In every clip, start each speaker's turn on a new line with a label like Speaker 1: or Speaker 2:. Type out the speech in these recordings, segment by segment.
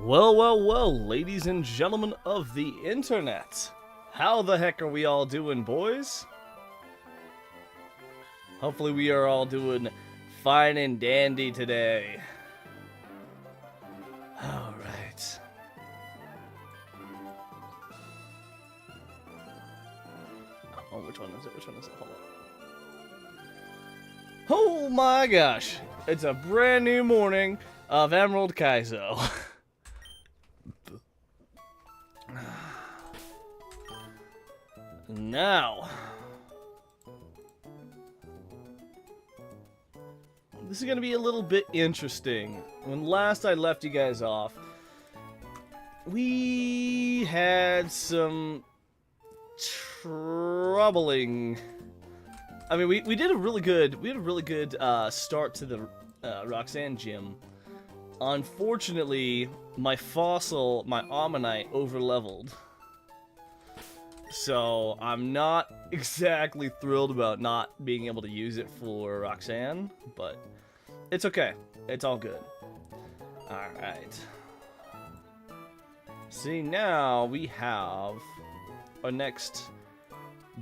Speaker 1: Well, well, well, ladies and gentlemen of the internet. How the heck are we all doing, boys? Hopefully we are all doing fine and dandy today. Alright. Oh, which one is it? Which one is it? Hold on. Oh my gosh. It's a brand new morning of Emerald Kaizo. Now, this is going to be a little bit interesting. When last I left you guys off, we had some troubling. I mean, we did a really good start to the Roxanne gym. Unfortunately, my fossil, my Ammonite, overleveled. So, I'm not exactly thrilled about not being able to use it for Roxanne, but it's okay. It's all good. Alright. See, now we have our next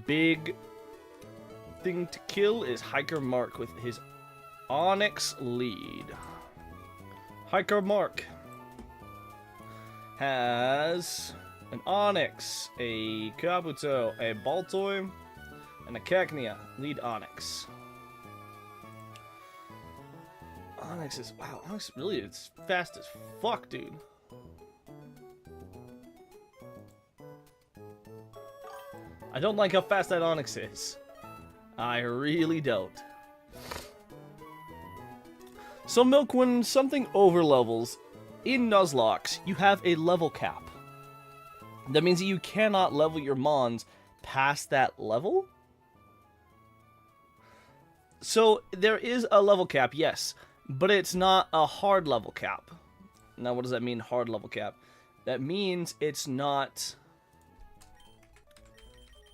Speaker 1: big thing to kill is Hiker Mark with his Onyx lead. Hiker Mark has an Onyx, a Kabuto, a Baltoy, and a Cacnea. Lead Onyx. Onyx is, wow, Onyx really is fast as fuck, dude. I don't like how fast that Onyx is. I really don't. So, Milk, when something overlevels, in Nuzlocke, you have a level cap. That means that you cannot level your Mons past that level. So, there is a level cap, yes, but it's not a hard level cap. Now, what does that mean, hard level cap? That means it's not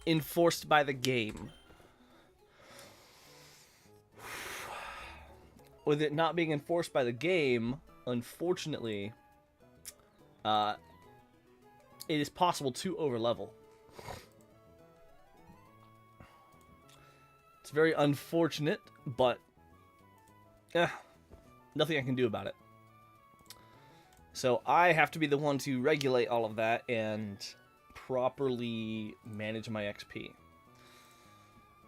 Speaker 1: enforced by the game. With it not being enforced by the game, unfortunately, it is possible to overlevel. It's very unfortunate, but nothing I can do about it. So I have to be the one to regulate all of that and properly manage my XP.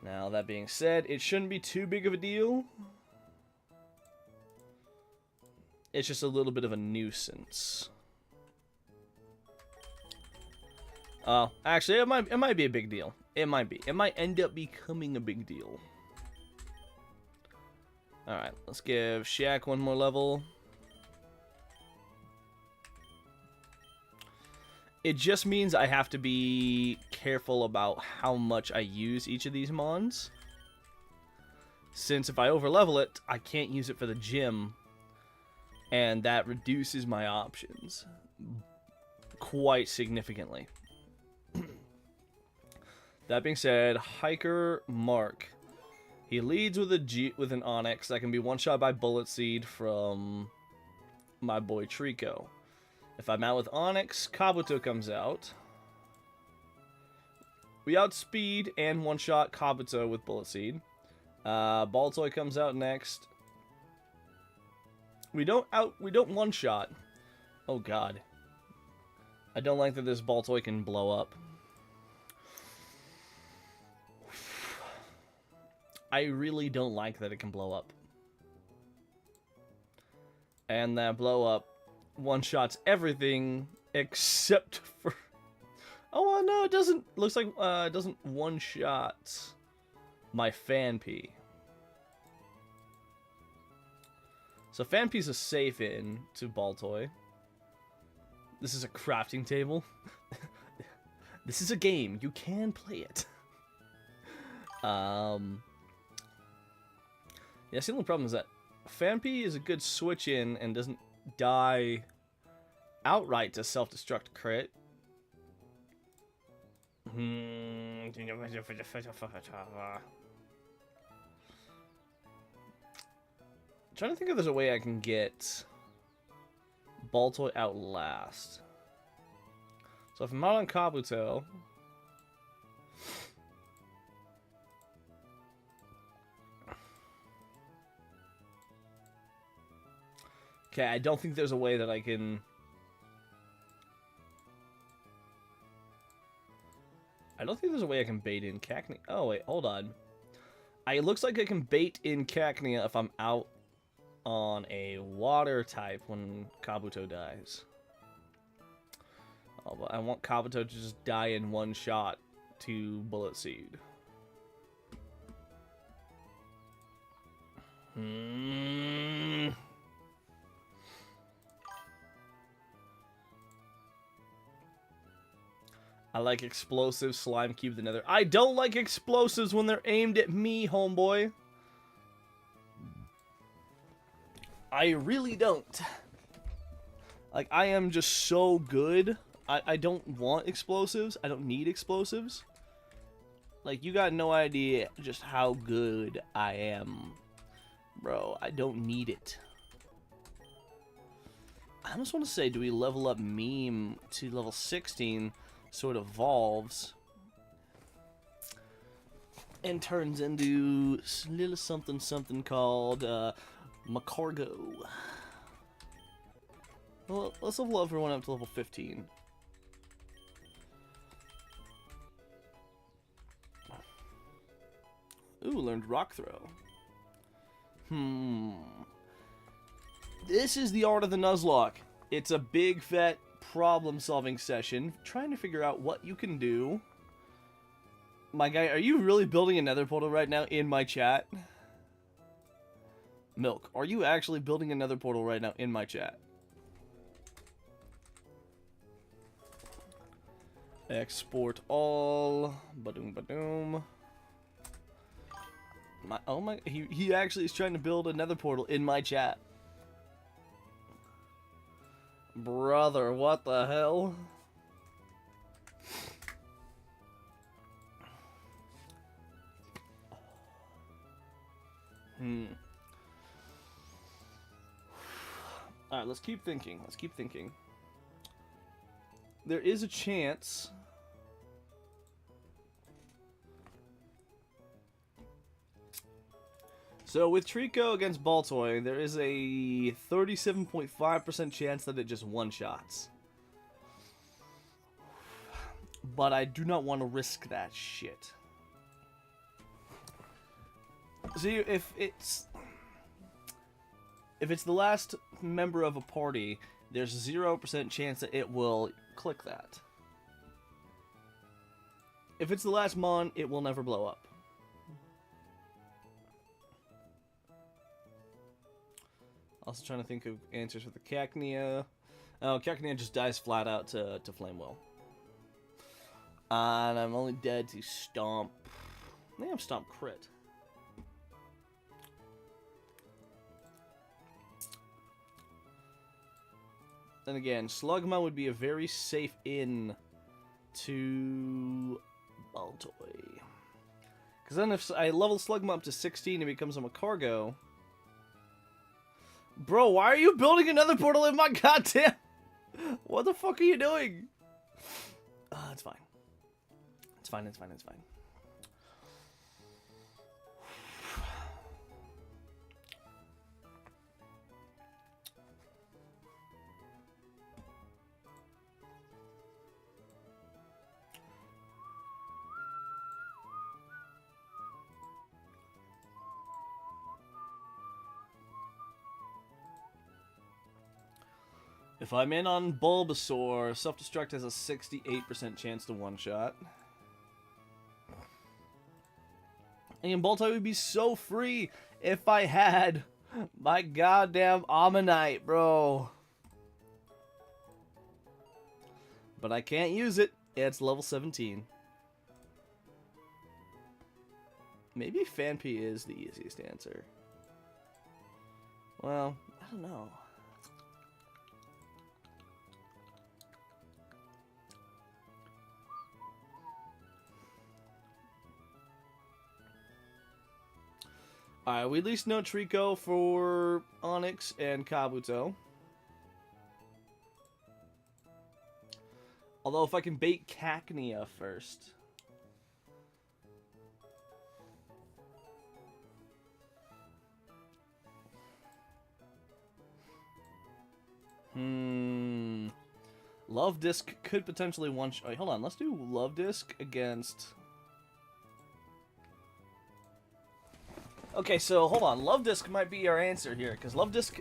Speaker 1: Now, that being said, it shouldn't be too big of a deal. It's just a little bit of a nuisance. Actually, it might be a big deal. It might be. It might end up becoming a big deal. Alright, let's give Shaq one more level. It just means I have to be careful about how much I use each of these Mons. Since if I overlevel it, I can't use it for the gym. And that reduces my options quite significantly. That being said, Hiker Mark. He leads with with an Onyx that can be one-shot by Bullet Seed from my boy Trico. If I'm out with Onyx, Kabuto comes out. We outspeed and one-shot Kabuto with Bullet Seed. Baltoy comes out next. We don't one-shot. Oh god. I don't like that this Baltoy can blow up. I really don't like that it can blow up. And that blow up one-shots everything except for... Oh, well, no, it doesn't. Looks like it doesn't one-shot my Fan P. So Fan P's a safe in to Baltoy. This is a crafting table. This is a game. You can play it. Yeah, the only problem is that Fan P is a good switch in and doesn't die outright to self-destruct crit. Trying to think if there's a way I can get Baltoy out last. So if I'm out on Kabuto... Okay, I don't think there's a way that I can... I don't think there's a way I can bait in Cacnea. Oh, wait, hold on. It looks like I can bait in Cacnea if I'm out on a water type when Kabuto dies. Oh, but I want Kabuto to just die in one shot to Bullet Seed. I like explosive slime cube the nether. I don't like explosives when they're aimed at me, homeboy. I really don't. Like, I am just so good. I don't want explosives. I don't need explosives. Like, you got no idea just how good I am. Bro, I don't need it. I almost want to say, do we level up Meme to level 16 so it evolves and turns into a little something something called Macargo. Well, let's level everyone up to level 15. Ooh, learned Rock Throw. This is the art of the Nuzlocke. It's a big, fat problem-solving session, trying to figure out what you can do. My guy, are you really building a nether portal right now in my chat? Milk, are you actually building a nether portal right now in my chat? Export all. Badoom, badoom. Oh my, he actually is trying to build a nether portal in my chat. Brother, what the hell? Alright, let's keep thinking. Let's keep thinking. There is a chance... So with Trico against Baltoy, there is a 37.5% chance that it just one-shots. But I do not want to risk that shit. See, if it's the last member of a party, there's 0% chance that it will click that. If it's the last mon, it will never blow up. Also trying to think of answers for the Cacnea. Oh, Cacnea just dies flat out to Flame Will. And I'm only dead to Stomp. I think I'm Stomp crit. Then again, Slugma would be a very safe in to Baltoy. Because then if I level Slugma up to 16, it becomes a Macargo. Bro, why are you building another portal in my goddamn... What the fuck are you doing? It's fine. It's fine, it's fine, it's fine. If I'm in on Bulbasaur, Self-Destruct has a 68% chance to one-shot. And Baltoy would be so free if I had my goddamn Ammonite, bro. But I can't use it. It's level 17. Maybe Phanpy is the easiest answer. Well, I don't know. Alright, we at least know Trico for Onyx and Kabuto. Although if I can bait Cacnea first. Love Disc could potentially one. Wait, hold on. Let's do Love Disc against. Okay, so hold on. Love Disc might be our answer here because Love Disc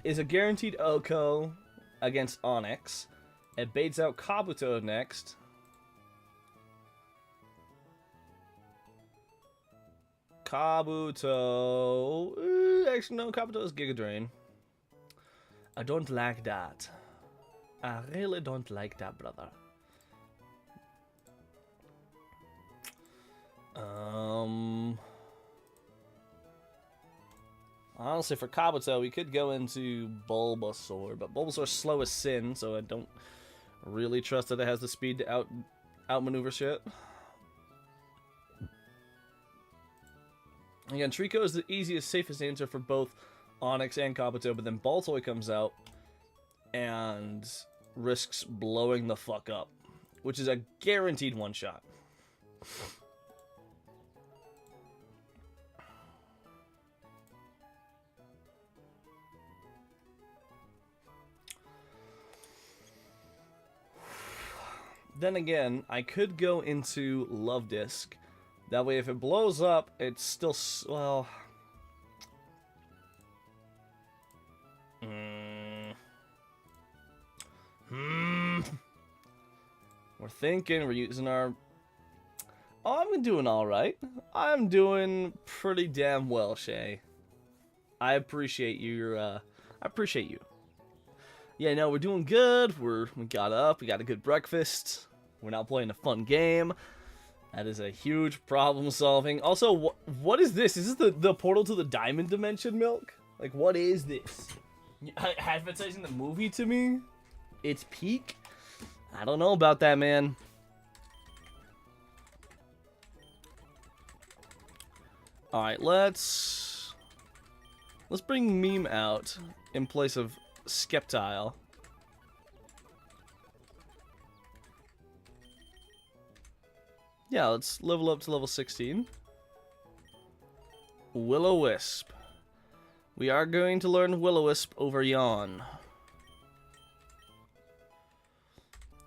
Speaker 1: is a guaranteed OHKO against Onyx. It baits out Kabuto next. Kabuto. Actually, no. Kabuto is Giga Drain. I don't like that. I really don't like that, brother. Honestly, for Kabuto, we could go into Bulbasaur, but Bulbasaur's slow as sin, so I don't really trust that it has the speed to outmaneuver shit. Again, Trico is the easiest, safest answer for both Onyx and Kabuto, but then Baltoy comes out and risks blowing the fuck up, which is a guaranteed one-shot. Then again, I could go into Love Disc. That way, if it blows up, it's still, well... We're thinking, we're using our... Oh, I'm doing alright. I'm doing pretty damn well, Shay. I appreciate you. I appreciate you. Yeah, no, we're doing good. We got up, we got a good breakfast. We're now playing a fun game. That is a huge problem solving. Also, what is this? Is this the portal to the diamond dimension, Milk? Like, what is this? Advertising the movie to me? It's peak? I don't know about that, man. Alright, let's bring Meme out in place of Skeptile. Yeah, let's level up to level 16. Will-O-Wisp. We are going to learn Will-O-Wisp over Yawn.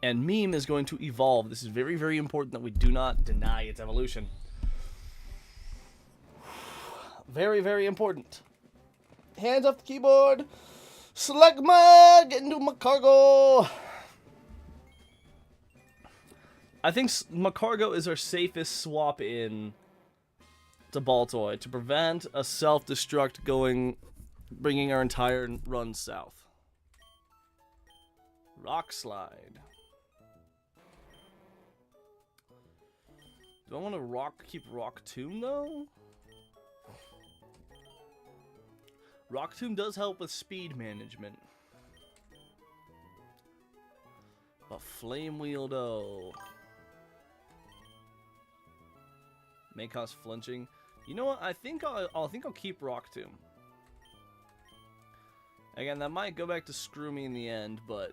Speaker 1: And Meme is going to evolve. This is very, very important that we do not deny its evolution. Very, very important. Hands off the keyboard. Slugma, get into my cargo. I think Macargo is our safest swap in to Baltoy to prevent a self-destruct bringing our entire run south. Rock Slide. Do I want to keep Rock Tomb though? Rock Tomb does help with speed management. But Flame Wheel though may cause flinching. You know what? I think I'll keep Rock Tomb. Again, that might go back to screw me in the end, but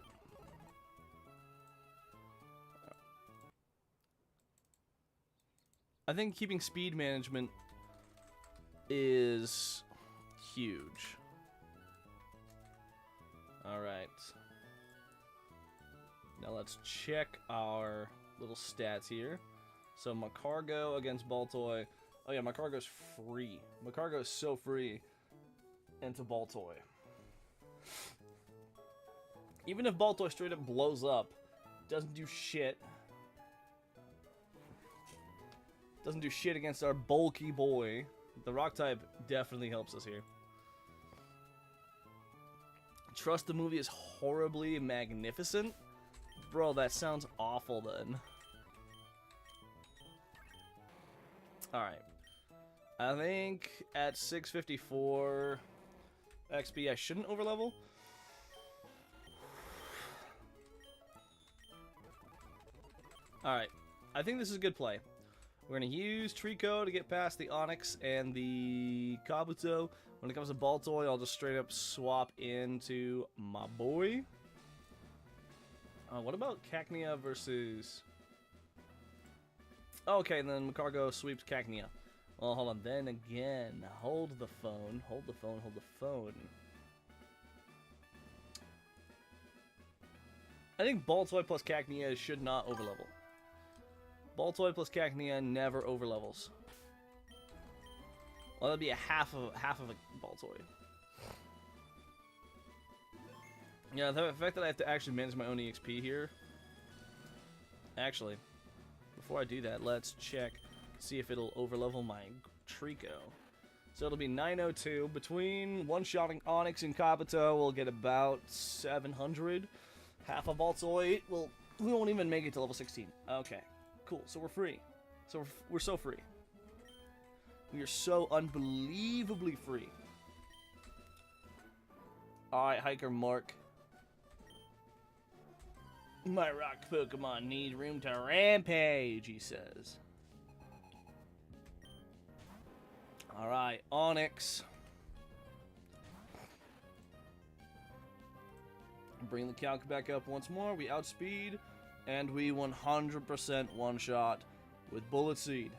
Speaker 1: I think keeping speed management is huge. Alright. Now let's check our little stats here. So Macargo against Baltoy. Oh yeah, Macargo's free. Macargo is so free into Baltoy. Even if Baltoy straight up blows up, doesn't do shit. Doesn't do shit against our bulky boy. The rock type definitely helps us here. Trust the movie is horribly magnificent? Bro, that sounds awful then. Alright. I think at 654 XP I shouldn't overlevel. Alright. I think this is a good play. We're going to use Trico to get past the Onyx and the Kabuto. When it comes to Baltoy, I'll just straight up swap into my boy. What about Cacnea versus... Okay, then Macargo sweeps Cacnea. Well, hold on. Then again, hold the phone. Hold the phone. Hold the phone. I think Baltoy plus Cacnea should not overlevel. Baltoy plus Cacnea never overlevels. Well, that'd be a half of a Baltoy. Yeah, the fact that I have to actually manage my own EXP here. Actually, before I do that, let's check, see if it'll overlevel my Trico. So it'll be 902. Between one-shotting Onix and Kabuto, we'll get about 700. Half a Baltoy, we won't even make it to level 16. Okay, cool. So we're free. So we're so free. We are so unbelievably free. Alright, Hiker Mark. My rock Pokemon need room to rampage, he says. Alright, Onix. Bring the calc back up once more. We outspeed, and we 100% one-shot with Bullet Seed.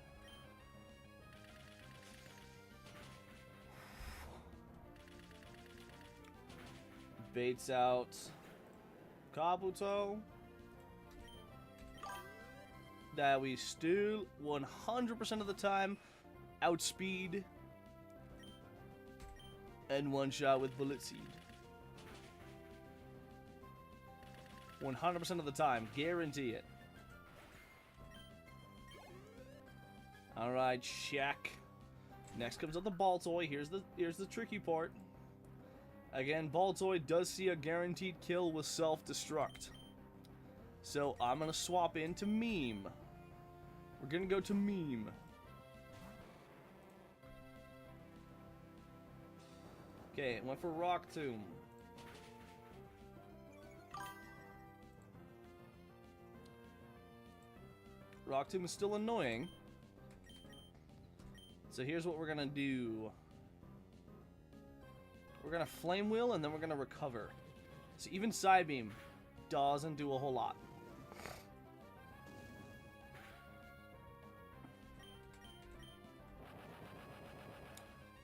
Speaker 1: Baits out Kabuto. That we still 100% of the time outspeed and one-shot with Bullet Seed. 100% of the time, guarantee it. Alright, check. Next comes up the Baltoy. Here's the tricky part. Again, Baltoy does see a guaranteed kill with self-destruct. So I'm gonna swap into Meme. We're gonna go to Meme. Okay, went for Rock Tomb. Rock Tomb is still annoying. So here's what we're gonna do. We're gonna Flame Wheel and then we're gonna recover. So even Psybeam doesn't do a whole lot.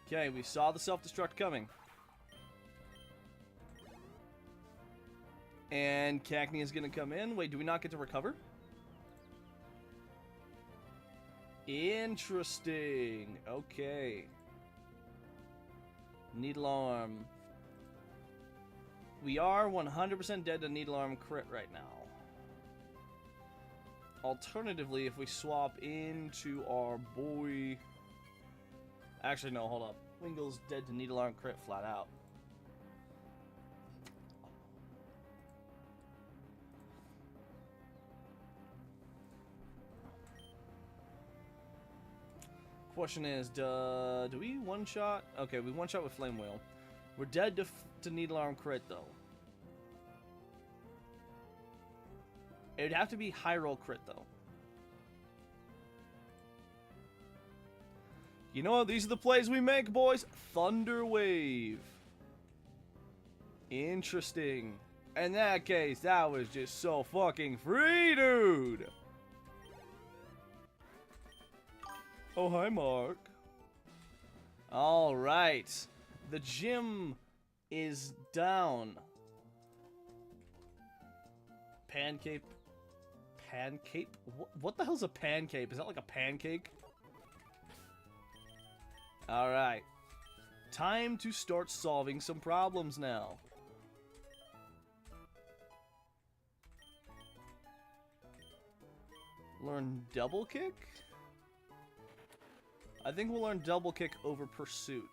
Speaker 1: Okay, we saw the self-destruct coming. And Cacnea is gonna come in. Wait, do we not get to recover? Interesting. Okay. Needle Arm. We are 100% dead to Needle Arm crit right now. Alternatively, if we swap into our boy... Actually, no, hold up. Wingle's dead to Needle Arm crit flat out. Question is, do we one-shot? Okay, we one-shot with Flame Wheel. We're dead to Needle Arm crit, though. It'd have to be high roll crit, though. You know what? These are the plays we make, boys. Thunder Wave. Interesting. In that case, that was just so fucking free, dude. Oh, hi, Mark. All right. The gym is down. Pancake. Pancake? What the hell's a pancake? Is that like a pancake? All right. Time to start solving some problems now. Learn double kick? I think we'll learn double kick over pursuit.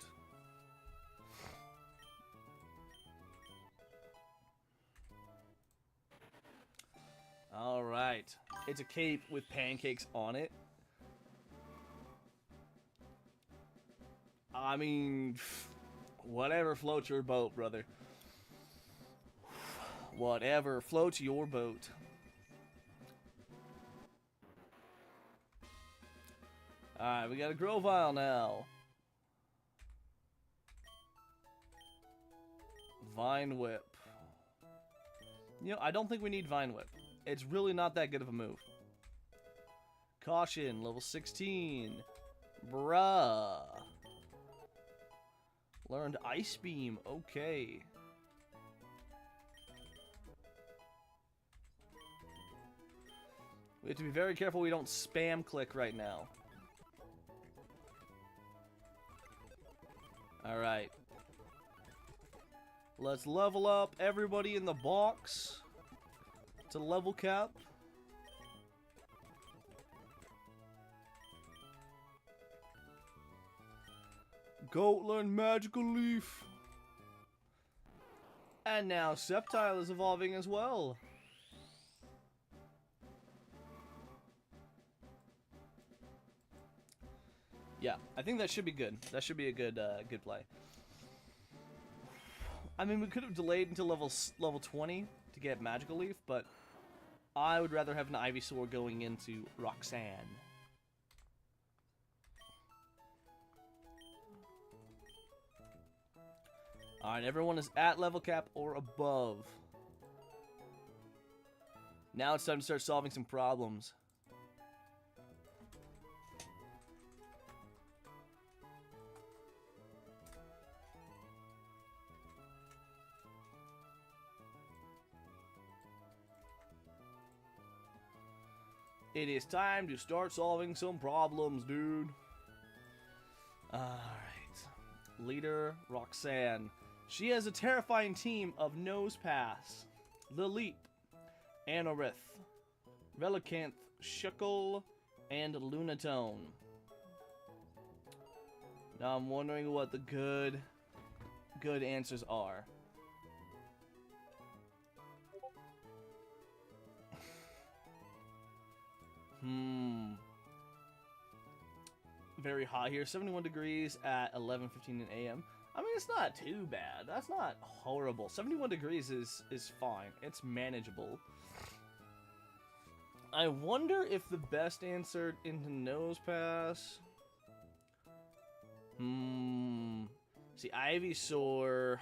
Speaker 1: Alright. It's a cape with pancakes on it. I mean, whatever floats your boat, brother. Whatever floats your boat. Alright, we got a Grovyle now. Vine Whip. You know, I don't think we need Vine Whip. It's really not that good of a move. Caution, level 16. Bruh. Learned Ice Beam. Okay. We have to be very careful we don't spam click right now. Alright. Let's level up everybody in the box to level cap. Goat learned Magical Leaf. And now Sceptile is evolving as well. Yeah, I think that should be good. That should be a good good play. I mean, we could have delayed until level 20 to get Magical Leaf, but I would rather have an Ivysaur going into Roxanne. Alright, everyone is at level cap or above. Now it's time to start solving some problems. It is time to start solving some problems, dude. Alright. Leader, Roxanne. She has a terrifying team of Nosepass, Lilip, Anorith, Relicanth, Shuckle, and Lunatone. Now I'm wondering what the good answers are. Very hot here. 71 degrees at 11:15 a.m. I mean, it's not too bad. That's not horrible. 71 degrees is fine. It's manageable. I wonder if the best answer into Nosepass. See, Ivysaur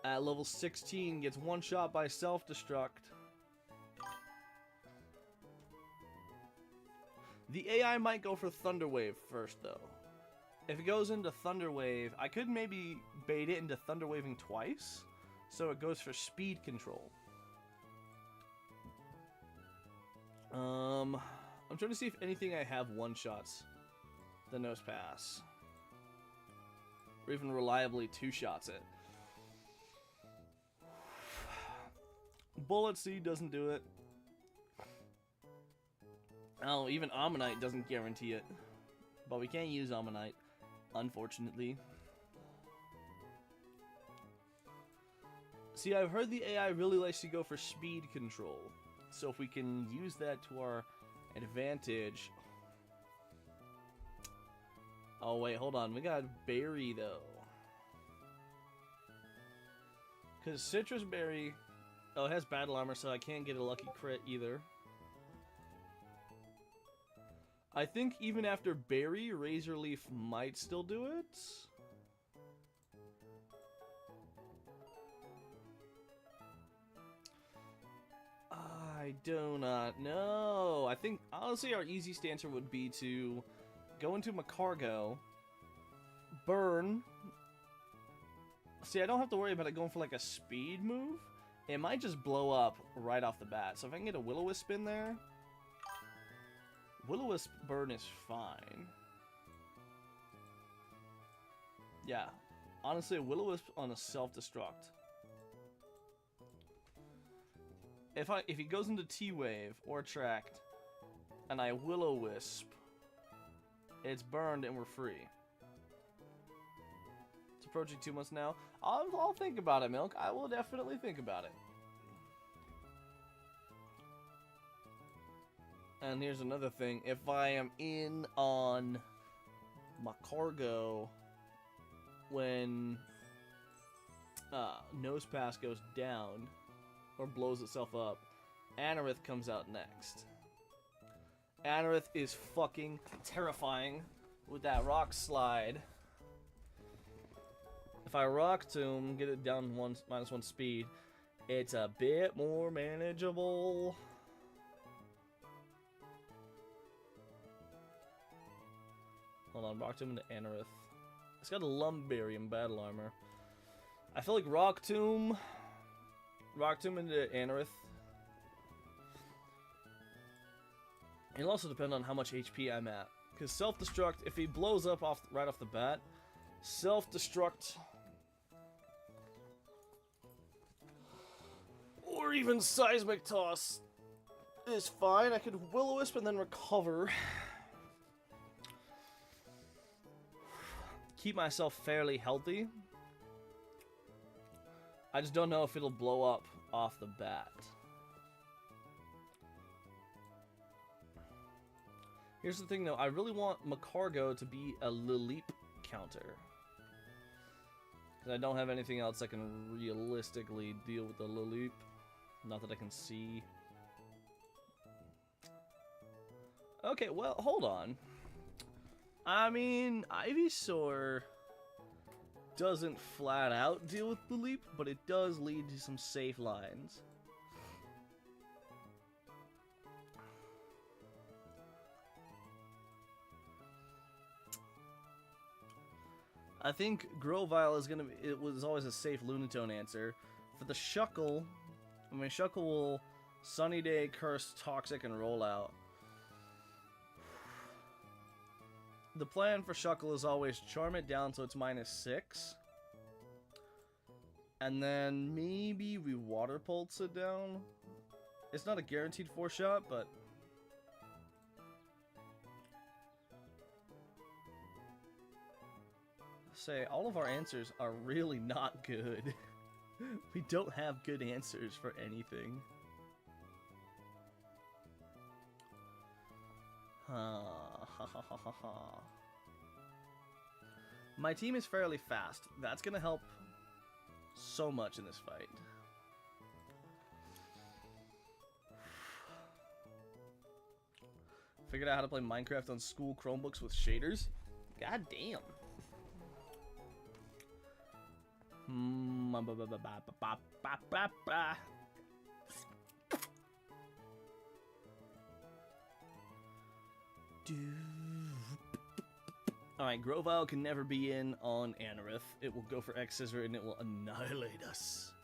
Speaker 1: at level 16 gets one shot by self-destruct. The AI might go for Thunder Wave first, though. If it goes into Thunder Wave, I could maybe bait it into Thunder Waving twice, so it goes for speed control. I'm trying to see if anything I have one-shots the Nosepass. Or even reliably two-shots it. Bullet Seed doesn't do it. Oh, even Ammonite doesn't guarantee it. But we can't use Ammonite, unfortunately. See, I've heard the AI really likes to go for speed control. So if we can use that to our advantage... Oh, wait, hold on. We got Berry, though. Because Citrus Berry... Oh, it has Battle Armor, so I can't get a lucky crit either. I think even after Berry, Razor Leaf might still do it. I do not know. I think, honestly, our easiest answer would be to go into Macargo, burn. See, I don't have to worry about it going for like a speed move. It might just blow up right off the bat. So if I can get a Will-O-Wisp in there... Will-O-Wisp burn is fine. Yeah. Honestly, a Will-O-Wisp on a self-destruct. If he goes into T-Wave or Attract, and I Will-O-Wisp, it's burned and we're free. It's approaching 2 months now. I'll think about it, Milk. I will definitely think about it. And here's another thing. If I am in on Macargo when Nosepass goes down or blows itself up, Anorith comes out next. Anorith is fucking terrifying with that Rock Slide. If I Rock Tomb, get it down -1 speed, It's a bit more manageable. Hold on, Rock Tomb into Anorith. It's got a Lumbarium battle armor. I feel like Rock Tomb into Anorith. It'll also depend on how much HP I'm at. Because self-destruct, if he blows up right off the bat, self-destruct, or even seismic toss is fine. I could Will-O-Wisp and then recover. Keep myself fairly healthy. I just don't know if it'll blow up off the bat. Here's the thing though, I really want Macargo to be a Lileep counter. Because I don't have anything else that can realistically deal with the Lileep. Not that I can see. Okay, well, hold on. I mean, Ivysaur doesn't flat out deal with Lileep, but it does lead to some safe lines. I think Grovyle is gonna be, it was always a safe Lunatone answer. For the Shuckle, I mean, Shuckle will Sunny Day, Curse, Toxic, and Roll Out. The plan for Shuckle is always charm it down so it's -6. And then maybe we Water Pulse it down. It's not a guaranteed 4-shot, but... say, all of our answers are really not good. We don't have good answers for anything. My team is fairly fast. That's gonna help so much in this fight. Figured out how to play Minecraft on school Chromebooks with shaders. God damn. Alright, Grovyle can never be in on Anorith. It will go for X-Scissor and it will annihilate us.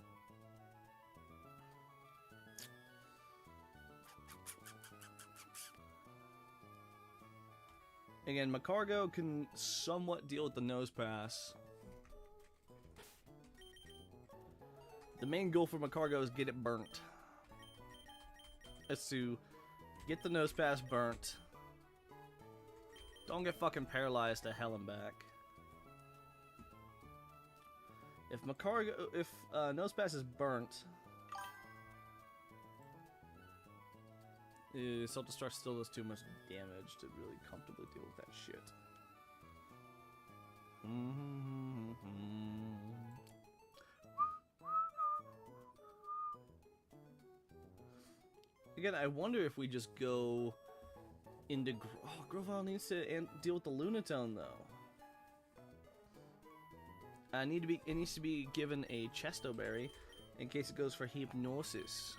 Speaker 1: Again, Macargo can somewhat deal with the Nose Pass. The main goal for Macargo is get it burnt. It's to get the Nose Pass burnt. Don't get fucking paralyzed to hell and back. If Nose Pass is burnt, Self-Destruct still does too much damage to really comfortably deal with that shit. Again, I wonder if we just go into... Oh, Grovyle needs to deal with the Lunatone, though. It needs to be given a Chesto Berry in case it goes for Hypnosis.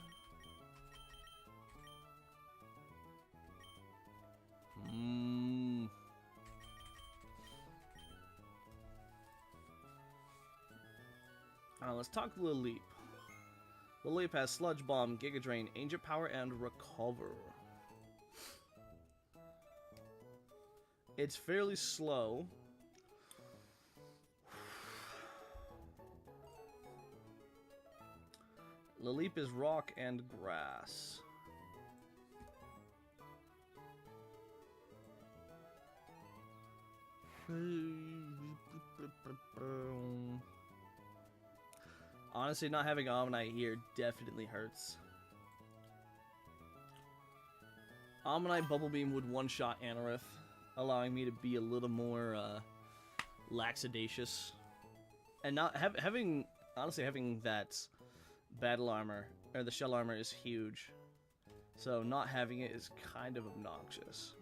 Speaker 1: Let's talk Lileep. Lileep has Sludge Bomb, Giga Drain, Ancient Power, and Recover. It's fairly slow. Lileep is Rock and Grass. Honestly, not having Omanyte here definitely hurts. Omanyte Bubble Beam would one-shot Anorith, allowing me to be a little more laxadacious. And not having that battle armor, or the shell armor, is huge. So not having it is kind of obnoxious.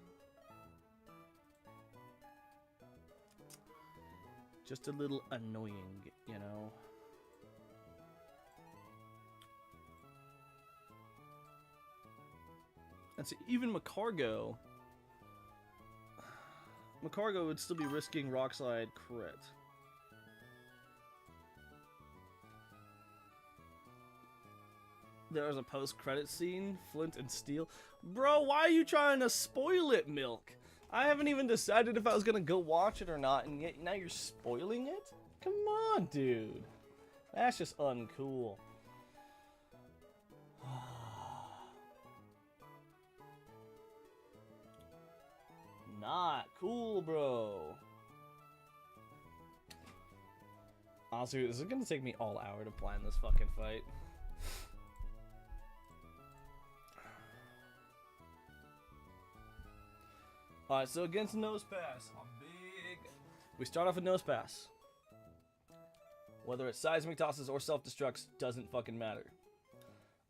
Speaker 1: Just a little annoying, you know? And see, even Macargo would still be risking Rock Slide crit. There's a post-credit scene, Flint and Steel. Bro, why are you trying to spoil it, Milk? I haven't even decided if I was gonna go watch it or not, and yet now you're spoiling it? Come on, dude. That's just uncool. Not cool, bro. Honestly, this is gonna take me all hour to plan this fucking fight. Alright, so against Nose Pass, we start off with Nose Pass. Whether it's seismic tosses or self-destructs, doesn't fucking matter.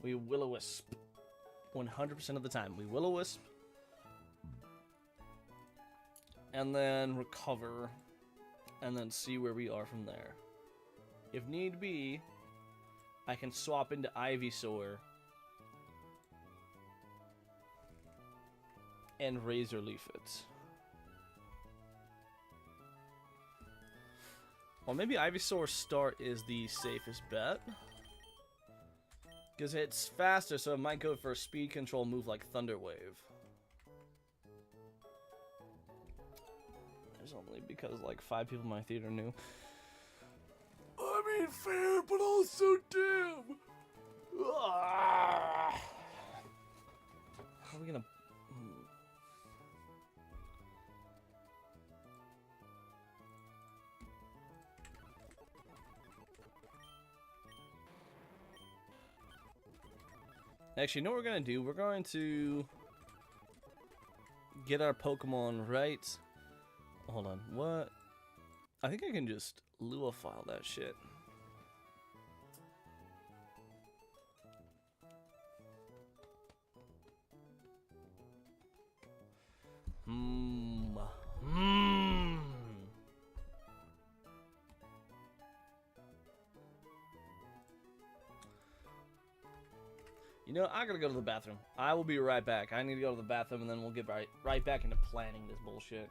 Speaker 1: We Will-O-Wisp. 100% of the time. We Will-O-Wisp. And then recover. And then see where we are from there. If need be, I can swap into Ivysaur. And Razor Leaf it. Or maybe Ivysaur start is the safest bet. Because it's faster, so it might go for a speed control move like Thunder Wave. There's only because like 5 people in my theater knew. I mean, fair, but also damn. How are we gonna? Actually, you know what we're gonna do? We're going to get our Pokemon right. Hold on, what? I think I can just Lua file that shit. You know, I gotta go to the bathroom. I will be right back. I need to go to the bathroom, and then we'll get right back into planning this bullshit.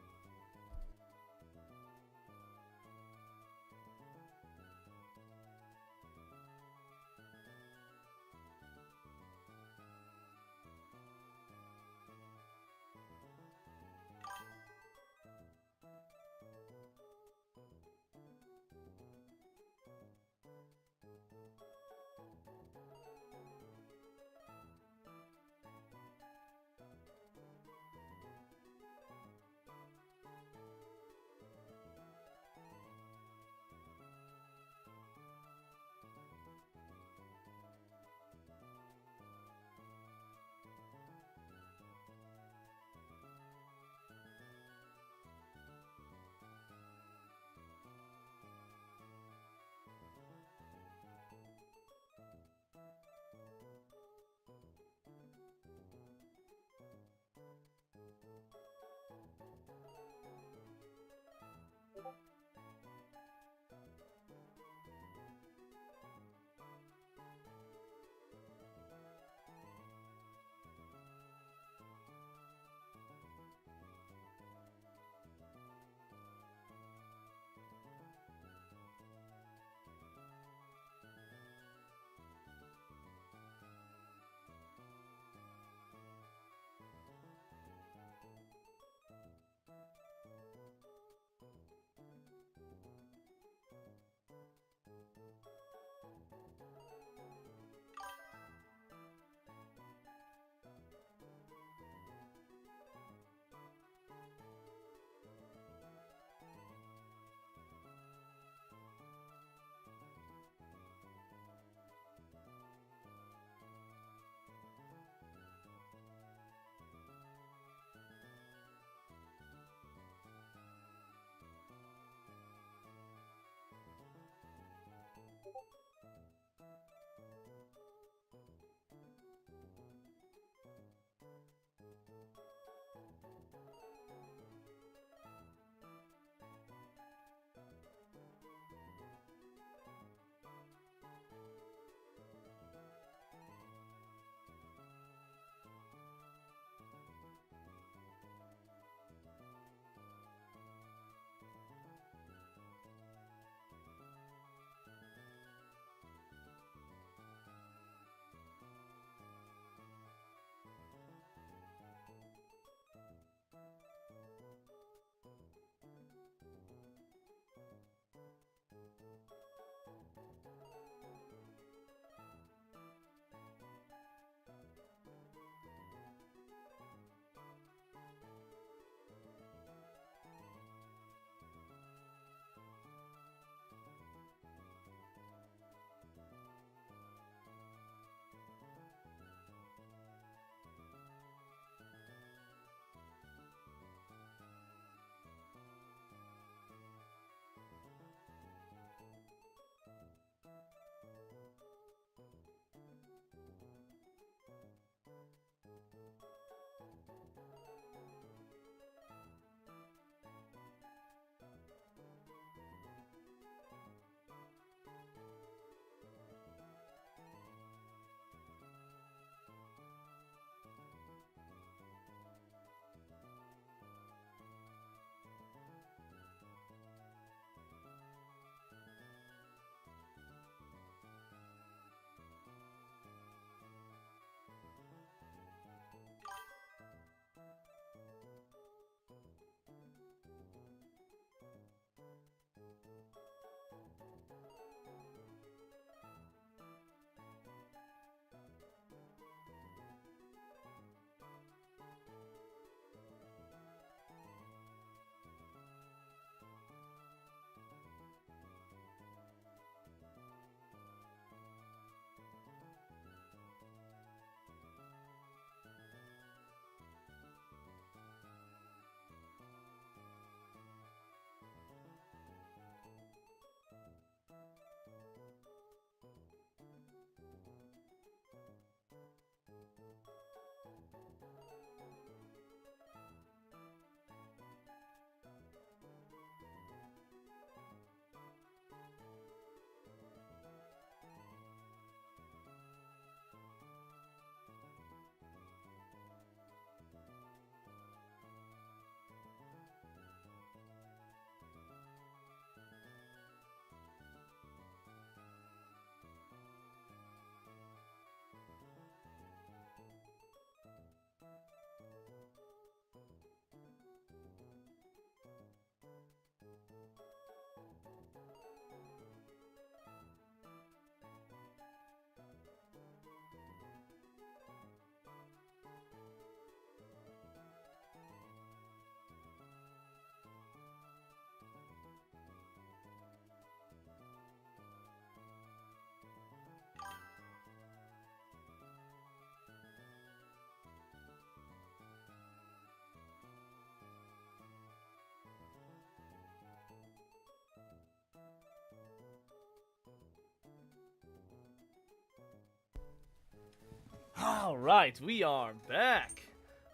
Speaker 1: All right, we are back.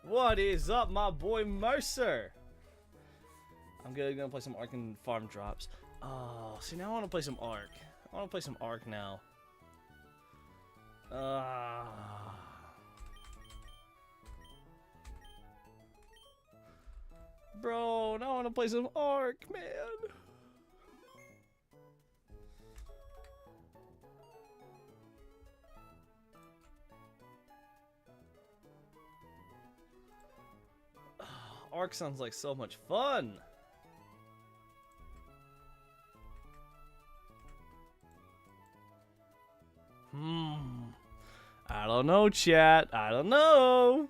Speaker 1: What is up, my boy Mercer? I'm gonna play some Ark and farm drops. Oh, see, now I want to play some Ark. I want to play some Ark now. Bro, now I want to play some Ark, man. Ark sounds like so much fun. I don't know, chat. I don't know.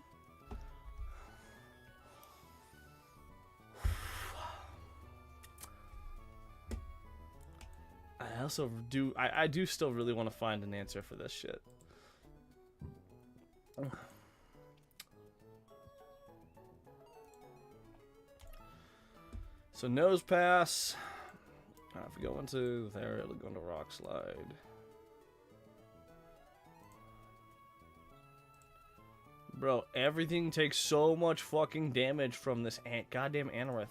Speaker 1: I also do. I do still really want to find an answer for this shit. So nose pass. If we go into there, it'll go into rock slide. Bro, everything takes so much fucking damage from this goddamn Anorith.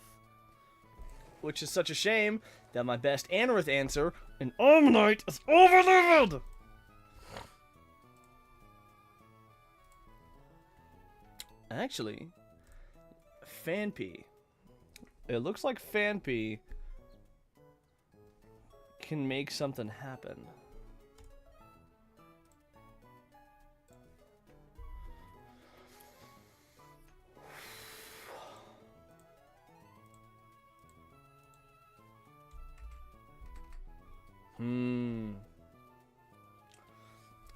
Speaker 1: Which is such a shame that my best Anorith answer, an Omnite, is overleveled! Actually, Fanpy. It looks like Fanpy can make something happen.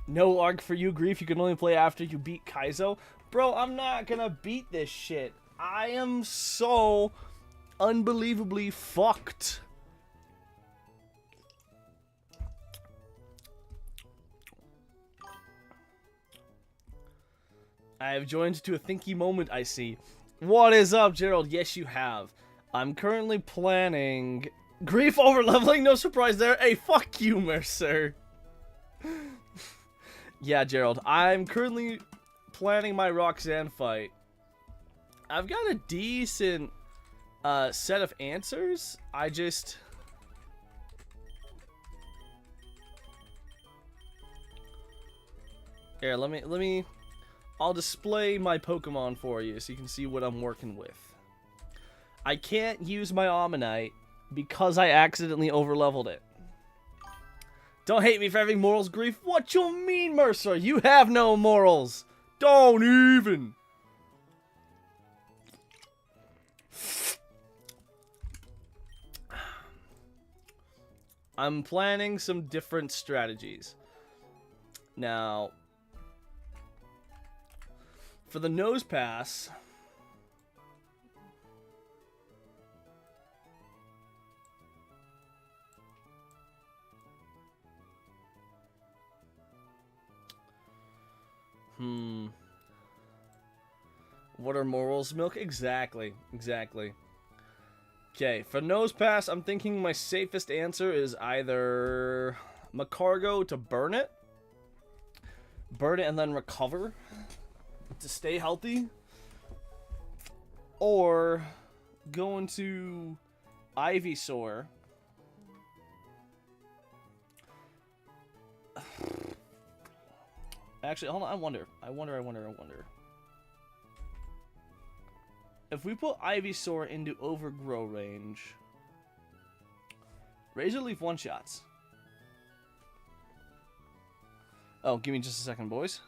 Speaker 1: No Ark for you, Grief. You can only play after you beat Kaizo. Bro, I'm not gonna beat this shit. I am so unbelievably fucked. I have joined to a thinky moment, I see. What is up, Gerald? Yes, you have. I'm currently planning... Grief over leveling, no surprise there. Hey, fuck you, Mercer. Yeah, Gerald, I'm currently planning my Roxanne fight. I've got a decent set of answers. I just... Here, let me... I'll display my Pokemon for you so you can see what I'm working with. I can't use my Ammonite because I accidentally overleveled it. Don't hate me for having morals, Grief. What you mean, Mercer? You have no morals. Don't even. I'm planning some different strategies. Now, for the nose pass... What are morals, Milk? Exactly. Okay, for nose pass, I'm thinking my safest answer is either Macargo to burn it and then recover to stay healthy, or go into Ivysaur. Actually, hold on, I wonder. If we put Ivysaur into Overgrow range, Razor Leaf one-shots. Oh, give me just a second, boys.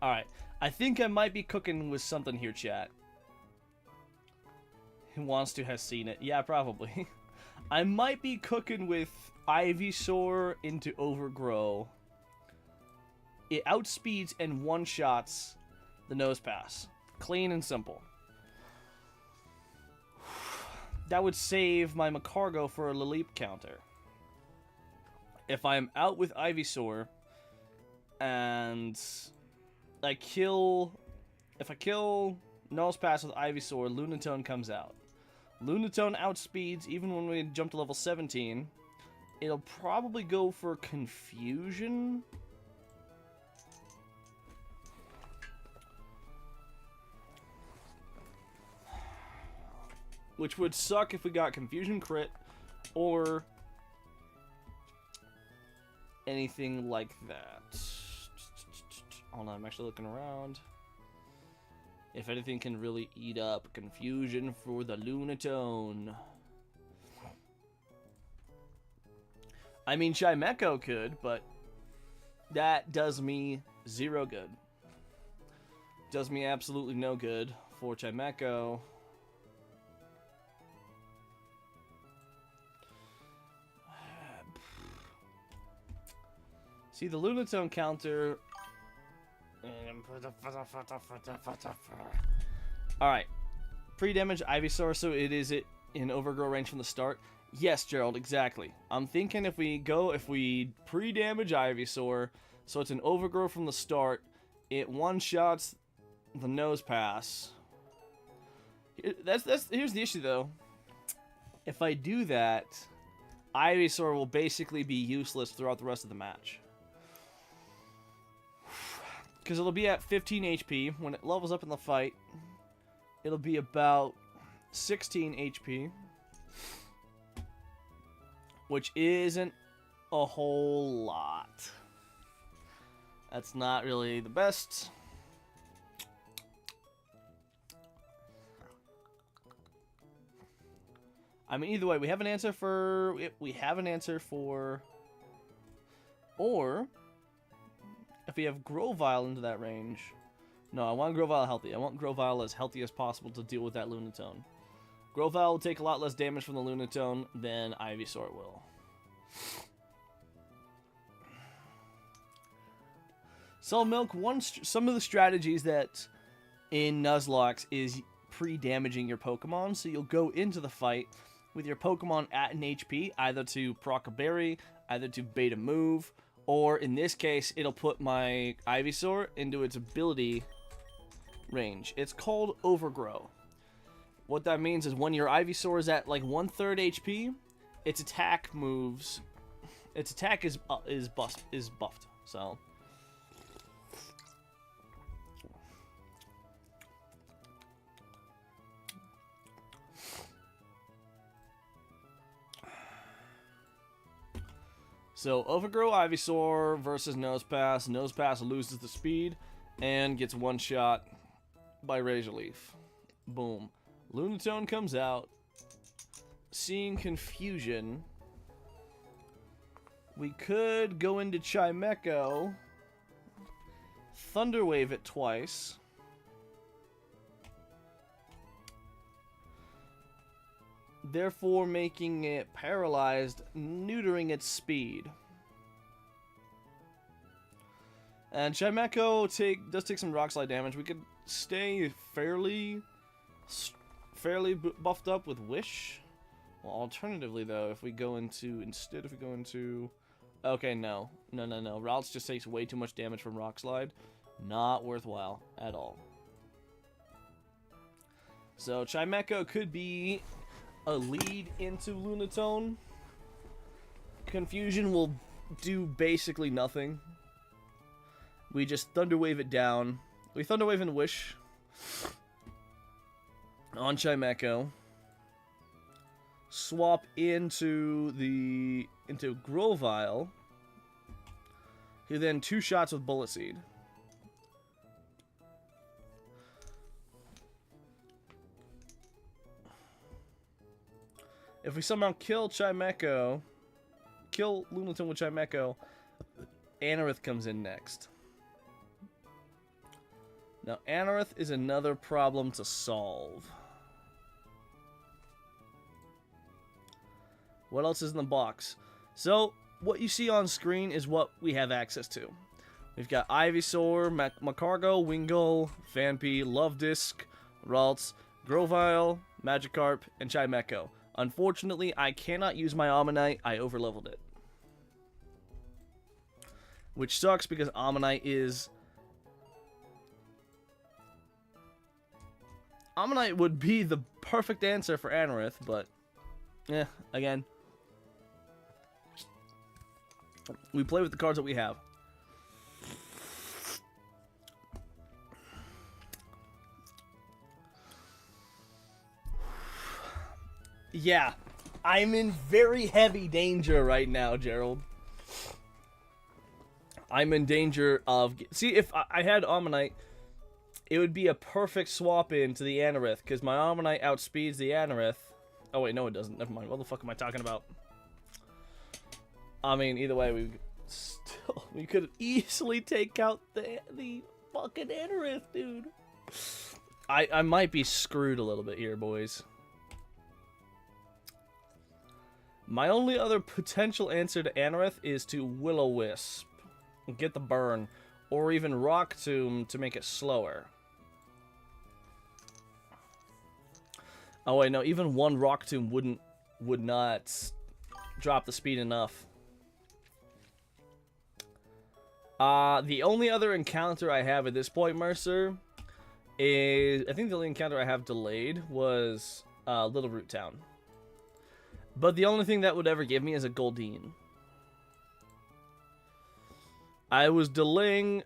Speaker 1: Alright. I think I might be cooking with something here, chat. Who wants to has seen it. Yeah, probably. I might be cooking with Ivysaur into Overgrow. It outspeeds and one-shots the Nose Pass. Clean and simple. That would save my Macargo for a Laleep counter. If I'm out with Ivysaur and I kill... If I kill Nose Pass with Ivysaur, Lunatone comes out. Lunatone outspeeds even when we jump to level 17. It'll probably go for Confusion. Which would suck if we got Confusion crit or anything like that. Hold on, I'm actually looking around. If anything can really eat up Confusion for the Lunatone. I mean, Chimecho could, but that does me zero good. Does me absolutely no good for Chimecho. See, the Lunatone counter... Alright. Pre-damage Ivysaur, so it is in Overgrow range from the start? Yes, Gerald, exactly. I'm thinking if we pre-damage Ivysaur, so it's an Overgrow from the start, it one-shots the Nose Pass. Here's the issue, though. If I do that, Ivysaur will basically be useless throughout the rest of the match. Because it'll be at 15 HP. When it levels up in the fight, it'll be about 16 HP. Which isn't a whole lot. That's not really the best. I mean, either way, we have an answer for... Or... if we have Grovyle into that range... No, I want Grovyle healthy. I want Grovyle as healthy as possible to deal with that Lunatone. Grovyle will take a lot less damage from the Lunatone than Ivysaur will. Soul Milk, some of the strategies that in Nuzlocke is pre-damaging your Pokemon. So you'll go into the fight with your Pokemon at an HP, either to proc a berry, either to bait a move, or in this case, it'll put my Ivysaur into its ability range. It's called Overgrow. What that means is when your Ivysaur is at like 1/3 HP, its attack moves, its attack is buffed. So. So, Overgrow Ivysaur versus Nosepass. Nosepass loses the speed and gets one shot by Razor Leaf. Boom. Lunatone comes out. Seeing Confusion. We could go into Chimecho. Thunder Wave it twice. Therefore making it paralyzed, neutering its speed. And Chimecho does take some Rock Slide damage. We could stay fairly buffed up with Wish. Well, alternatively though, if we go into... Okay, no. Ralts just takes way too much damage from Rock Slide. Not worthwhile at all. So Chimecho could be a lead into Lunatone. Confusion will do basically nothing. We just Thunder Wave it down. We Thunder Wave and Wish on Chimecho. Swap into Grovyle. Who then 2 shots with Bullet Seed. If we somehow kill Lunatone with Chimecho, Anorith comes in next. Now, Anorith is another problem to solve. What else is in the box? So, what you see on screen is what we have access to. We've got Ivysaur, Magcargo, Wingull, Phanpy, Lovedisk, Ralts, Grovyle, Magikarp, and Chimecho. Unfortunately, I cannot use my Ammonite. I overleveled it. Which sucks because Ammonite is... Ammonite would be the perfect answer for Anorith, but... yeah, again. We play with the cards that we have. Yeah, I'm in very heavy danger right now, Gerald. I'm in danger of... See, if I had Ammonite, it would be a perfect swap in to the Anorith, because my Ammonite outspeeds the Anorith. Oh, wait, no, it doesn't. Never mind. What the fuck am I talking about? I mean, either way, we could easily take out the fucking Anorith, dude. I might be screwed a little bit here, boys. My only other potential answer to Anorith is to Will-O-Wisp. Get the burn. Or even Rock Tomb to make it slower. Oh wait, no, even one Rock Tomb would not drop the speed enough. The only other encounter I have at this point, Mercer, is... I think the only encounter I have delayed was Little Root Town. But the only thing that would ever give me is a Goldeen. I was delaying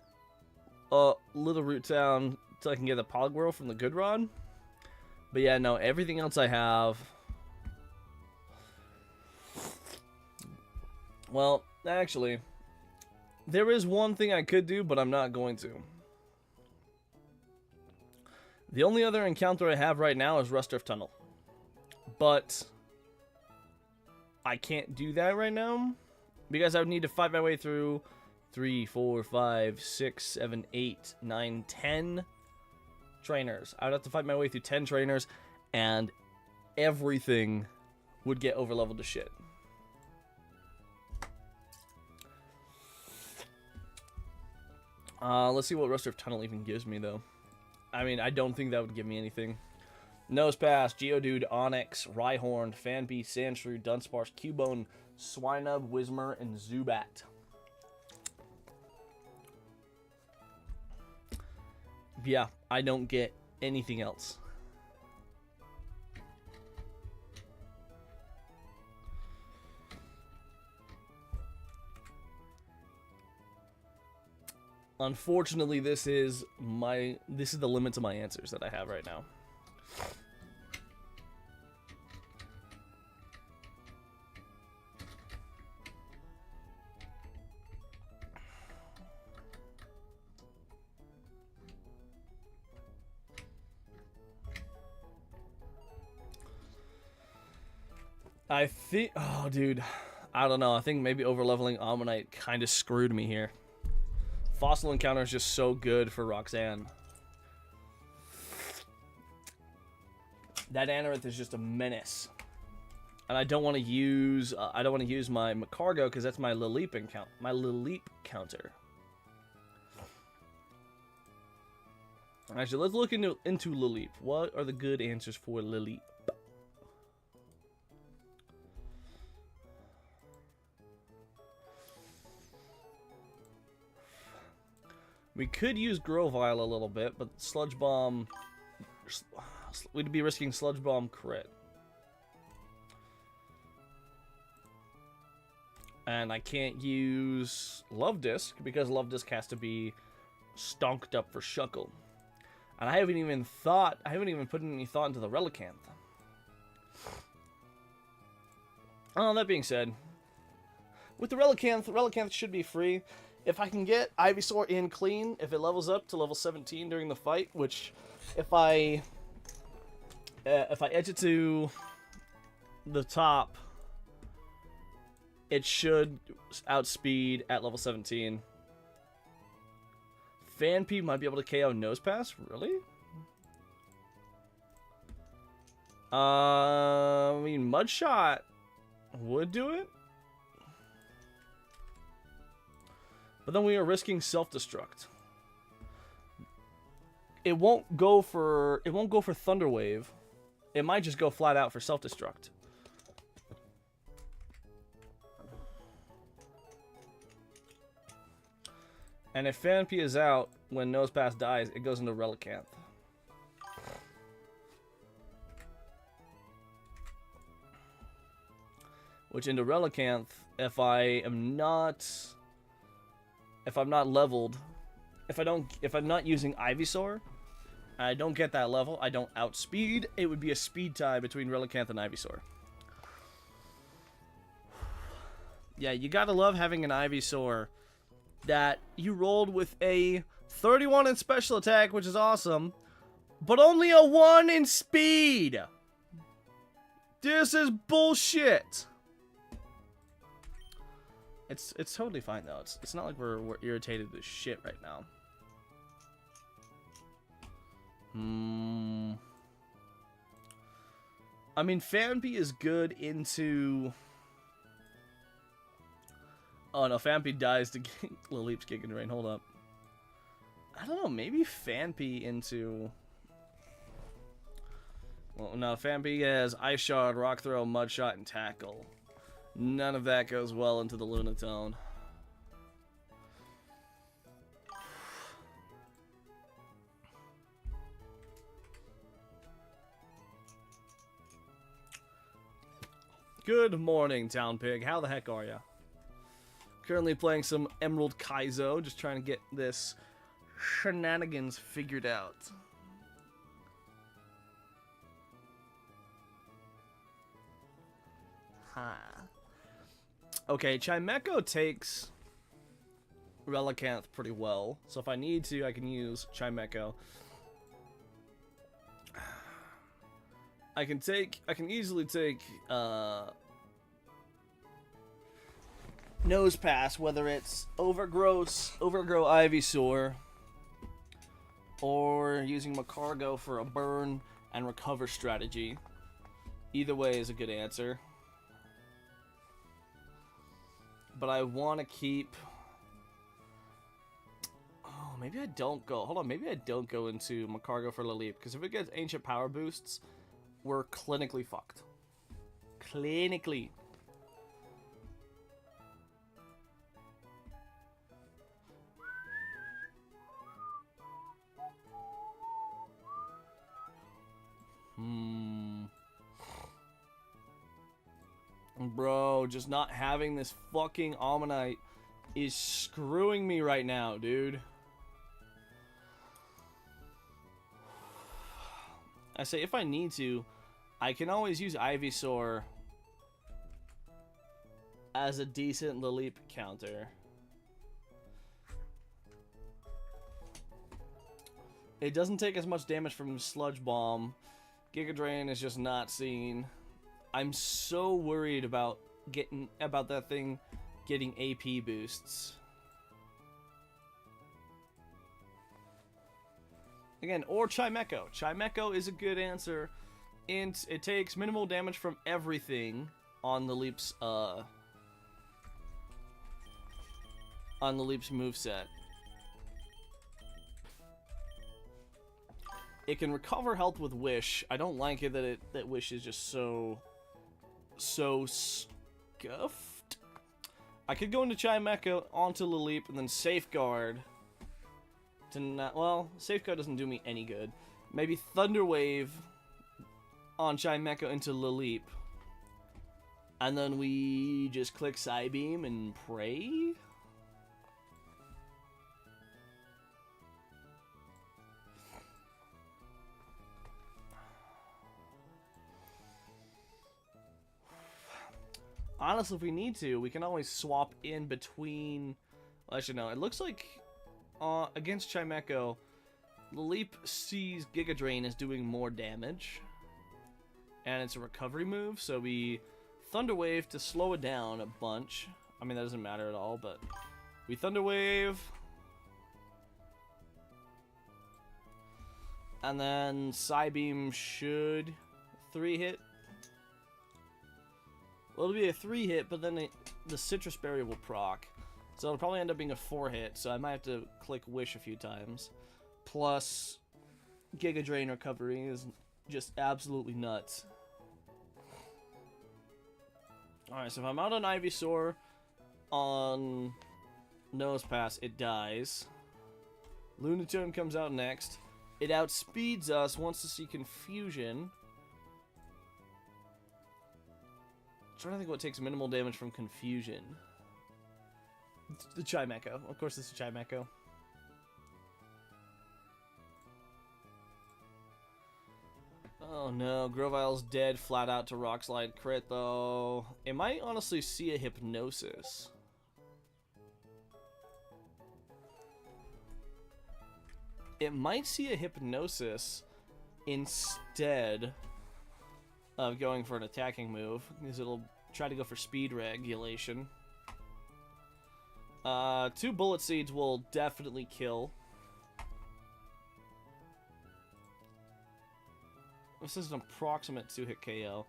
Speaker 1: Little Root Town till I can get the Poliwhirl from the Good Rod. But yeah, no, everything else I have... Well, actually, there is one thing I could do, but I'm not going to. The only other encounter I have right now is Rusturf Tunnel. But I can't do that right now because I would need to fight my way through 3, 4, 5, 6, 7, 8, 9, 10 trainers. I would have to fight my way through 10 trainers, and everything would get overleveled to shit. Let's see what Rusturf Tunnel even gives me, though. I mean, I don't think that would give me anything. Nosepass, Geodude, Onix, Rhyhorn, Phanpy, Sandshrew, Dunsparce, Cubone, Swinub, Whismur, and Zubat. Yeah, I don't get anything else. Unfortunately, this is the limit to my answers that I have right now. I think... Oh, dude. I don't know. I think maybe overleveling Ammonite kind of screwed me here. Fossil Encounter is just so good for Roxanne. That Anorith is just a menace. And I don't want to use... I don't want to use my Magcargo because that's my Lileep counter. Actually, let's look into Lileep. What are the good answers for Lileep? We could use Grovyle a little bit, but Sludge Bomb... We'd be risking Sludge Bomb crit. And I can't use Love Disc, because Love Disc has to be stonked up for Shuckle. And I haven't even put any thought into the Relicanth. Oh, that being said, with the Relicanth should be free. If I can get Ivysaur in clean, if it levels up to level 17 during the fight, which if I edge it to the top, it should outspeed at level 17 Phanpy might be able to KO Nose Pass? Really? I mean, Mudshot would do it. But then we are risking self-destruct. It won't go for Thunder Wave. It might just go flat out for self-destruct. And if Phanpy is out when Nosepass dies, it goes into Relicanth. Which into Relicanth, if I'm not leveled, if I'm not using Ivysaur, I don't get that level, I don't outspeed, it would be a speed tie between Relicanth and Ivysaur. Yeah, you gotta love having an Ivysaur that you rolled with a 31 in special attack, which is awesome, but only a 1 in speed. This is bullshit. It's totally fine though. It's not like we're irritated as shit right now. I mean, Phanpy is good into... Oh no, Phanpy dies to Laleep's Giga Drain. Hold up. I don't know, maybe Phanpy into... Well, no, Phanpy has Ice Shard, Rock Throw, Mud Shot, and Tackle. None of that goes well into the Lunatone. Good morning, Town Pig. How the heck are ya? Currently playing some Emerald Kaizo, just trying to get this shenanigans figured out. Ha. Okay, Chimecho takes Relicanth pretty well, so if I need to, I can use Chimecho. I can easily take Nose Pass, whether it's Overgrow Ivysaur, or using Macargo for a burn and recover strategy. Either way is a good answer. But I want to keep... Oh, maybe I don't go... Hold on, maybe I don't go into Macargo for Laleep, because if it gets Ancient Power Boosts, we're clinically fucked. Clinically. Bro, just not having this fucking Ammonite is screwing me right now, dude. I say if I need to, I can always use Ivysaur as a decent Laleep counter. It doesn't take as much damage from Sludge Bomb. Giga Drain is just not seen. I'm so worried about that thing getting AP boosts. Again, or Chimecho. Chimecho is a good answer. It takes minimal damage from everything on the Leap's moveset. It can recover health with Wish. I don't like it that Wish is just so scuffed. I could go into Chimecho, onto Laleep, and then Safeguard. To not, well, Safeguard doesn't do me any good. Maybe Thunder Wave on Chimecho into Laleep. And then we just click Psybeam and pray? Honestly, if we need to, we can always swap in between... Well, actually, no. It looks like against Chimecho, Laleep sees Giga Drain as doing more damage. And it's a recovery move, so we Thunder Wave to slow it down a bunch. I mean, that doesn't matter at all, but we Thunder Wave. And then Psybeam should 3-hit. Well, it'll be a 3-hit, but then the Citrus Berry will proc. So it'll probably end up being a 4-hit, so I might have to click Wish a few times. Plus, Giga Drain recovery is just absolutely nuts. Alright, so if I'm out on Ivysaur on Nose Pass, it dies. Lunatone comes out next. It outspeeds us, wants to see Confusion. I'm trying to think what takes minimal damage from Confusion. The Chimecho. Of course, it's a Chimecho. Oh no, Grovile's dead flat out to Rock Slide crit though. It might honestly see a Hypnosis. It might see a Hypnosis instead of going for an attacking move, because it'll try to go for speed regulation. 2 Bullet Seeds will definitely kill. This is an approximate 2-hit KO.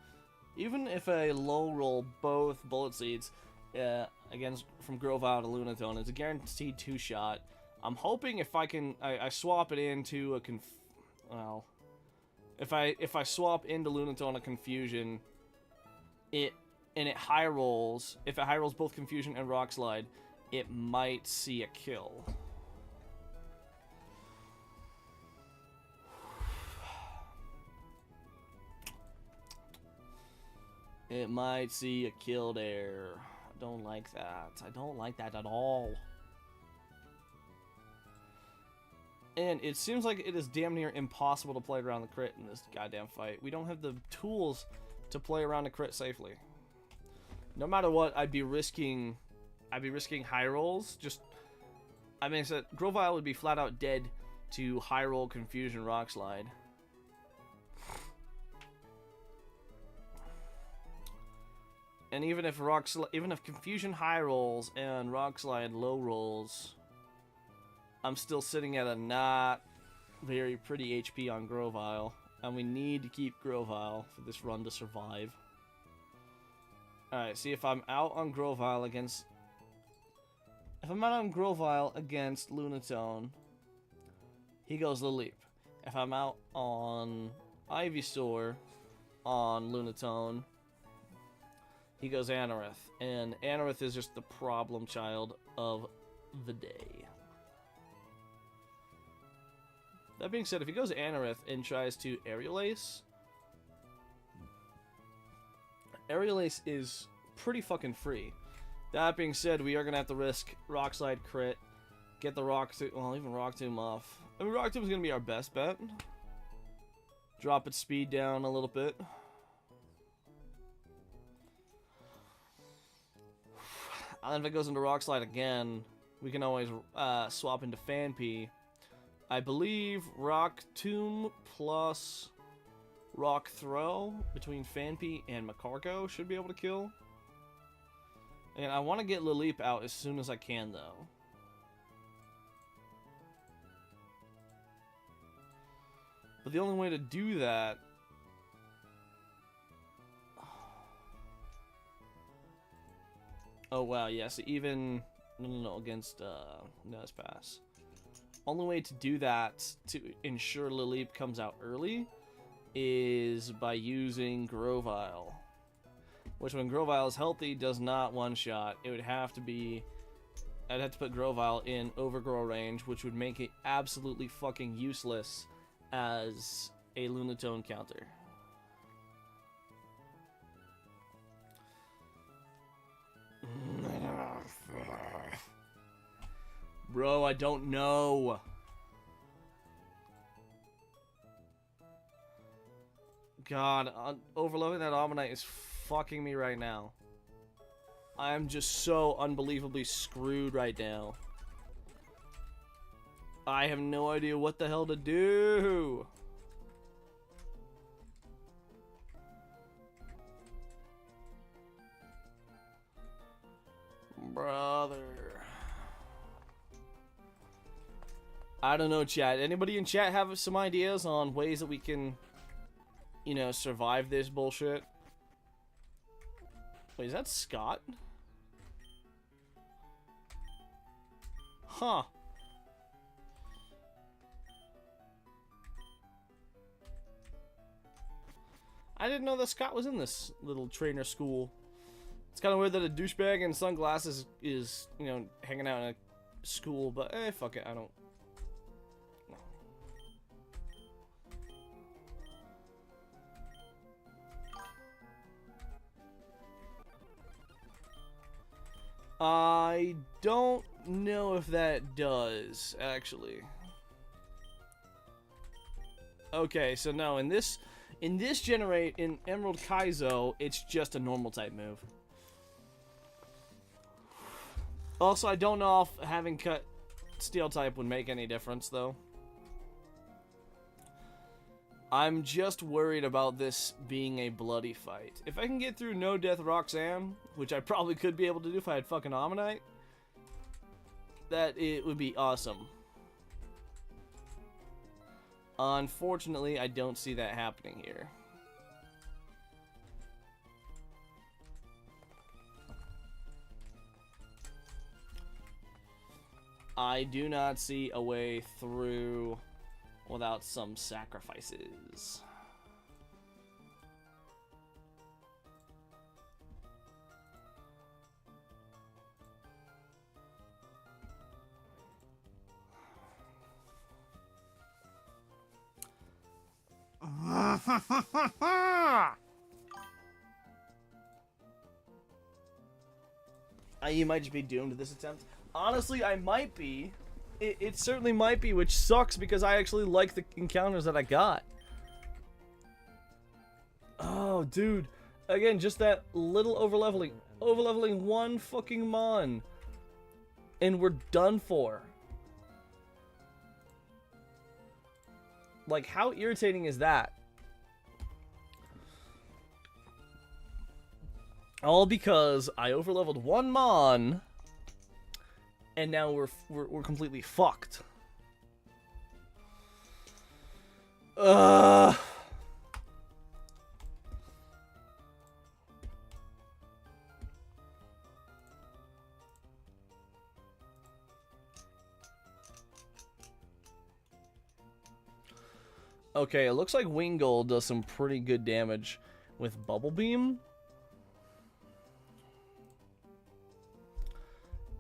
Speaker 1: Even if I low roll both Bullet Seeds, again from Grovyle to Lunatone, it's a guaranteed 2-shot. I'm hoping if I can, I swap it into a well, if I swap into Lunatone a Confusion, and it high rolls. If it high rolls both Confusion and Rock Slide, it might see a kill. It might see a kill there. I don't like that. I don't like that at all. And it seems like it is damn near impossible to play around the crit in this goddamn fight. We don't have the tools to play around a crit safely. No matter what, I'd be risking high rolls. Just, I mean, so Grovyle would be flat out dead to high roll Confusion Rock Slide. And even if Confusion high rolls and Rock Slide low rolls, I'm still sitting at a not very pretty HP on Grovyle, and we need to keep Grovyle for this run to survive. Alright, see if I'm out on Grovyle against... If I'm out on Grovyle against Lunatone, he goes Lileep. If I'm out on Ivysaur on Lunatone, he goes Anorith. And Anorith is just the problem child of the day. That being said, if he goes Anorith and tries to Aerial Ace, Aerial Ace is pretty fucking free. That being said, we are going to have to risk Rock Slide crit, get the Rock Tomb, well, even Rock Tomb off. I mean, Rock Tomb is going to be our best bet. Drop its speed down a little bit. And then if it goes into Rock Slide again, we can always swap into Phanpy. I believe Rock Tomb plus Rock Throw between Phanpy and Macargo should be able to kill. And I want to get Lileep out as soon as I can, though. But the only way to do that... Oh, wow, yes, even... No, against Nose Pass. Only way to do that, to ensure Lileep comes out early, is by using Grovyle. Which, when Grovyle is healthy, does not one-shot. It would have to be... I'd have to put Grovyle in Overgrow range, which would make it absolutely fucking useless as a Lunatone counter. Bro, I don't know. God, overloading that Omanyte is fucking me right now. I'm just so unbelievably screwed right now. I have no idea what the hell to do. Brother. I I don't know, chat. Anybody in chat have some ideas on ways that we can, you know, survive this bullshit? Wait, is that Scott? Huh. I didn't know that Scott was in this little trainer school. It's kind of weird that a douchebag in sunglasses is, you know, hanging out in a school, but fuck it, I don't. I don't know if that does, actually. Okay, so no, in Emerald Kaizo, it's just a normal type move. Also, I don't know if having cut steel type would make any difference, though. I'm just worried about this being a bloody fight. If I can get through No Death Roxanne, which I probably could be able to do if I had fucking Ammonite, that it would be awesome. Unfortunately, I don't see that happening here. I do not see a way through without some sacrifices. You might just be doomed to this attempt. Honestly, I might be. It certainly might be, which sucks because I actually like the encounters that I got. Oh, dude. Again, just that little overleveling. Overleveling one fucking mon. And we're done for. Like, how irritating is that? All because I overleveled one mon, and now we're completely fucked. Okay, it looks like Wingull does some pretty good damage with Bubble Beam.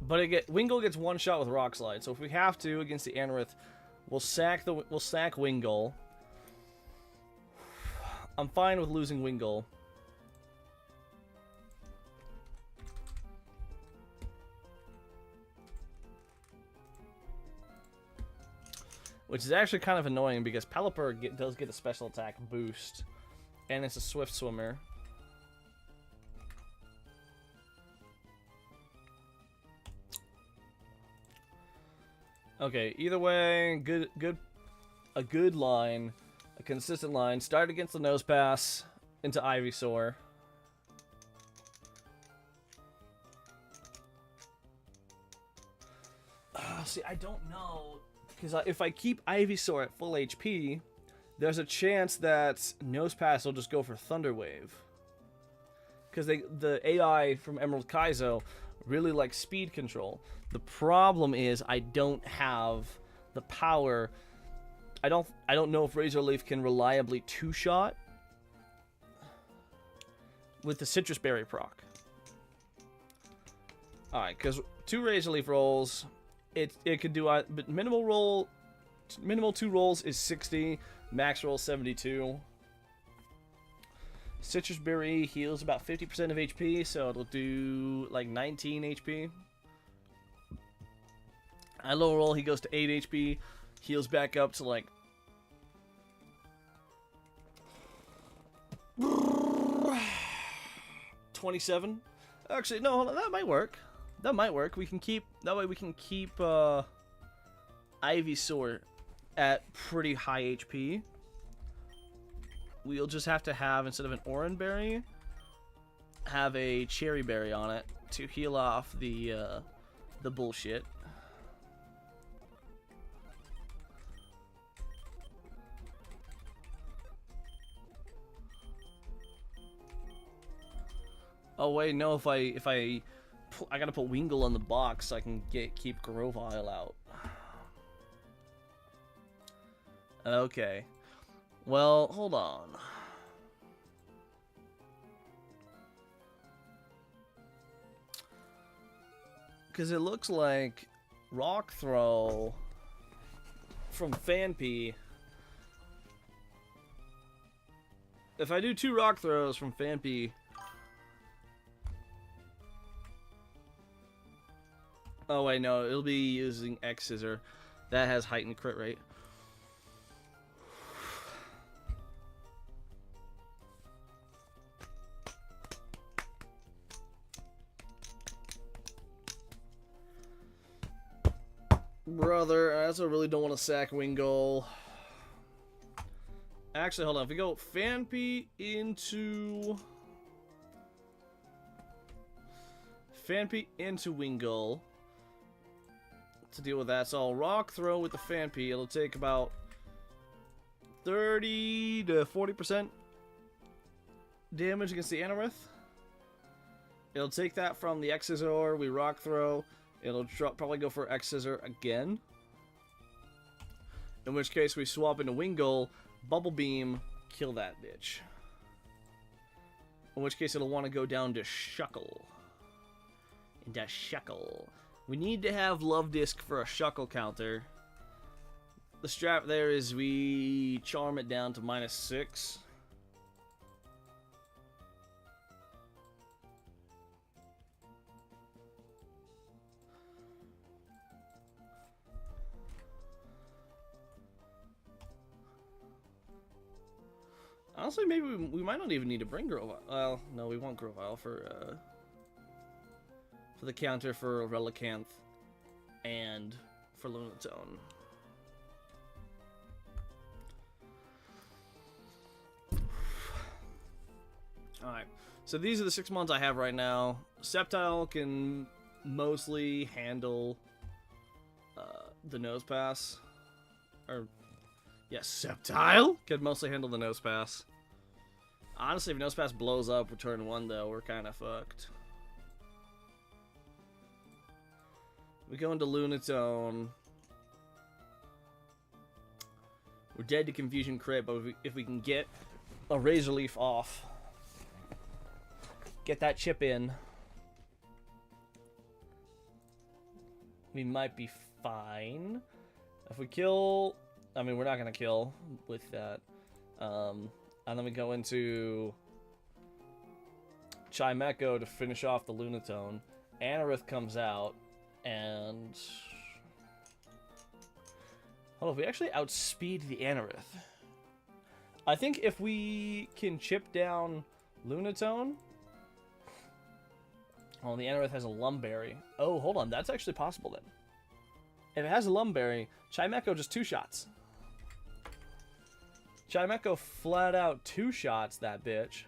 Speaker 1: But Wingull gets one shot with Rock Slide, so if we have to against the Anorith, we'll sack Wingull. I'm fine with losing Wingull. Which is actually kind of annoying because Pelipper does get a special attack boost, and it's a swift swimmer. Okay, either way, a good line, a consistent line. Start against the Nose Pass into Ivysaur. See, I don't know, because if I keep Ivysaur at full HP, there's a chance that Nose Pass will just go for Thunder Wave. Because the AI from Emerald Kaizo really likes speed control. The problem is I don't have the power. I don't know if Razor Leaf can reliably two-shot with the Citrus Berry proc. Alright, because 2 Razor Leaf rolls, it could do, but minimal 2 rolls is 60, max roll 72. Citrus Berry heals about 50% of HP, so it'll do like 19 HP. I low roll, he goes to 8 HP, heals back up to like 27. Actually, no, hold on, that might work. That might work. We can keep that way. We can keep Ivysaur at pretty high HP. We'll just have to have, instead of an Oran Berry, have a Cherry Berry on it to heal off the bullshit. Oh wait, no. I gotta put Wingull on the box so I can keep Grovyle out. Okay. Well, hold on. Because it looks like Rock Throw from Phanpy. If I do 2 Rock Throws from Phanpy... Oh wait, no, it'll be using X Scissor. That has heightened crit rate. Brother, I also really don't want to sack Wingull. Actually, hold on. If we go Phanpy into Wingull to deal with that. So I'll Rock Throw with the Phanpy. It'll take about 30 to 40% damage against the Anorith. It'll take that from the X Scissor. We Rock Throw. It'll probably go for X Scissor again. In which case we swap into Wingull, Bubble Beam, kill that bitch. In which case it'll want to go down to Shuckle. Into Shuckle. We need to have Love Disc for a Shuckle counter. The strat there is we charm it down to -6. Honestly, maybe we might not even need to bring Grovyle. Well, no, we want Grovyle for the counter for Relicanth and for Lunatone. Alright, so these are the 6 mons I have right now. Sceptile can mostly handle the Nose Pass. Or, yes, Sceptile can mostly handle the Nose Pass. Honestly, if Nose Pass blows up with turn 1, though, we're kind of fucked. We go into Lunatone. We're dead to Confusion Crit, but if we can get a Razor Leaf off, get that chip in, we might be fine. If we kill... I mean, we're not going to kill with that. And then we go into Chimecho to finish off the Lunatone. Anorith comes out, and... Hold on, we actually outspeed the Anorith. I think if we can chip down Lunatone... Oh, the Anorith has a Lumberry. Oh, hold on, that's actually possible then. If it has a Lumberry, Chimecho just 2 shots. Chimecho flat out 2 shots that bitch.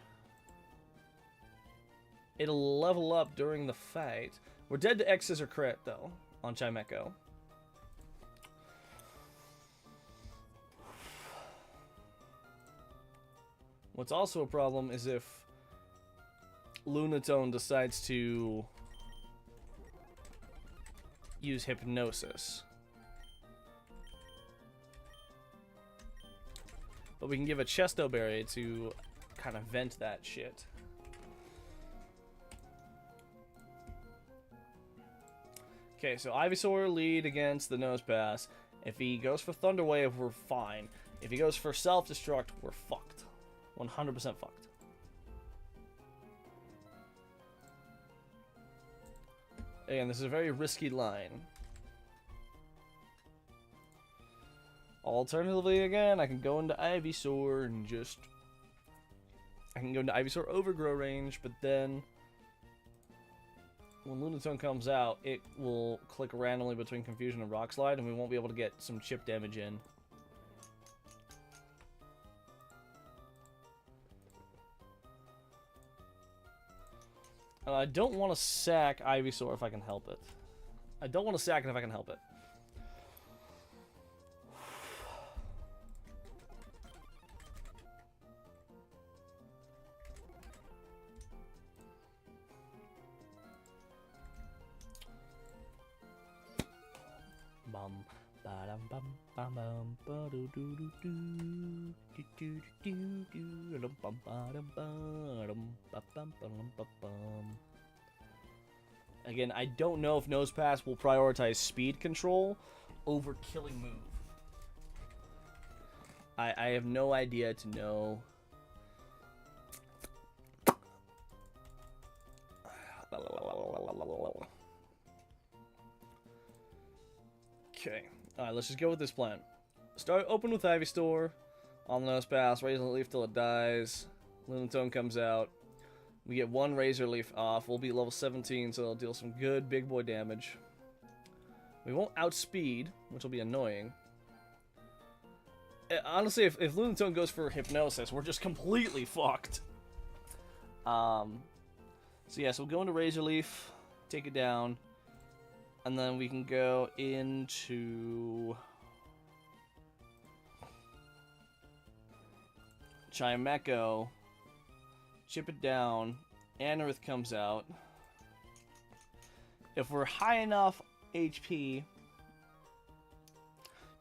Speaker 1: It'll level up during the fight. We're dead to X Scissor Crit, though, on Chimecho. What's also a problem is if Lunatone decides to use Hypnosis. But we can give a Chesto Berry to kind of vent that shit. Okay, so Ivysaur lead against the Nose Pass. If he goes for Thunder Wave, we're fine. If he goes for Self-Destruct, we're fucked. 100% fucked. Again, this is a very risky line. Alternatively, again, I can go into Ivysaur and just... I can go into Ivysaur Overgrow range, but then... when Lunatone comes out, it will click randomly between Confusion and Rock Slide, and we won't be able to get some chip damage in. And I don't want to sack Ivysaur if I can help it. I don't want to sack it if I can help it. Again, I don't know if Nose Pass will prioritize speed control over killing move. I have no idea to know. Okay. Alright, let's just go with this plan. Open with Ivysaur on the Nose Pass, Razor Leaf till it dies. Lunatone comes out. We get one Razor Leaf off. We'll be level 17, so it'll deal some good big boy damage. We won't outspeed, which will be annoying. Honestly, if Lunatone goes for Hypnosis, we're just completely fucked. So yeah, so we'll go into Razor Leaf, take it down, and then we can go into Chimecho, chip it down, Anorith comes out. If we're high enough HP,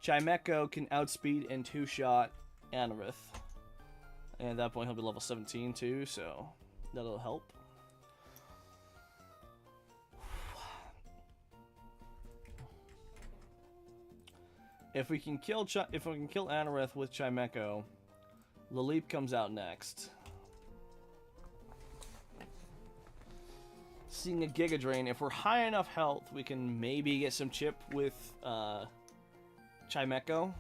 Speaker 1: Chimecho can outspeed and two-shot Anorith. And at that point he'll be level 17 too, so that'll help. If we can kill Anorith with Chimecho, Laleep comes out next. Seeing a Giga Drain, if we're high enough health, we can maybe get some chip with Chimecho.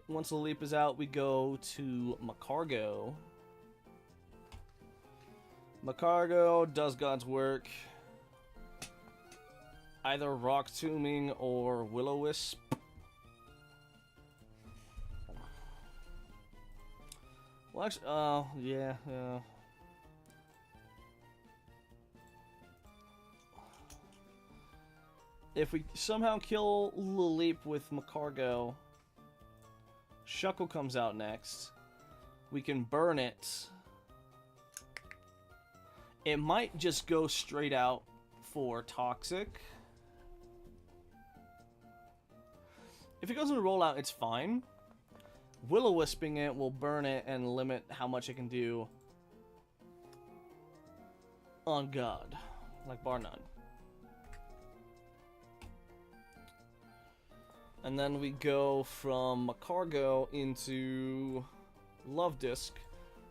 Speaker 1: Once Laleep is out, we go to Magcargo. Magcargo does God's work. Either Rock Tombing or Will-O-Wisp. Well, actually, yeah. If we somehow kill Laleep with Magcargo, Shuckle comes out next. We can burn it. It might just go straight out for Toxic. If it goes into rollout, it's fine. Will-O-Wisping it will burn it and limit how much it can do on God, like bar none. And then we go from Magcargo into Love Disc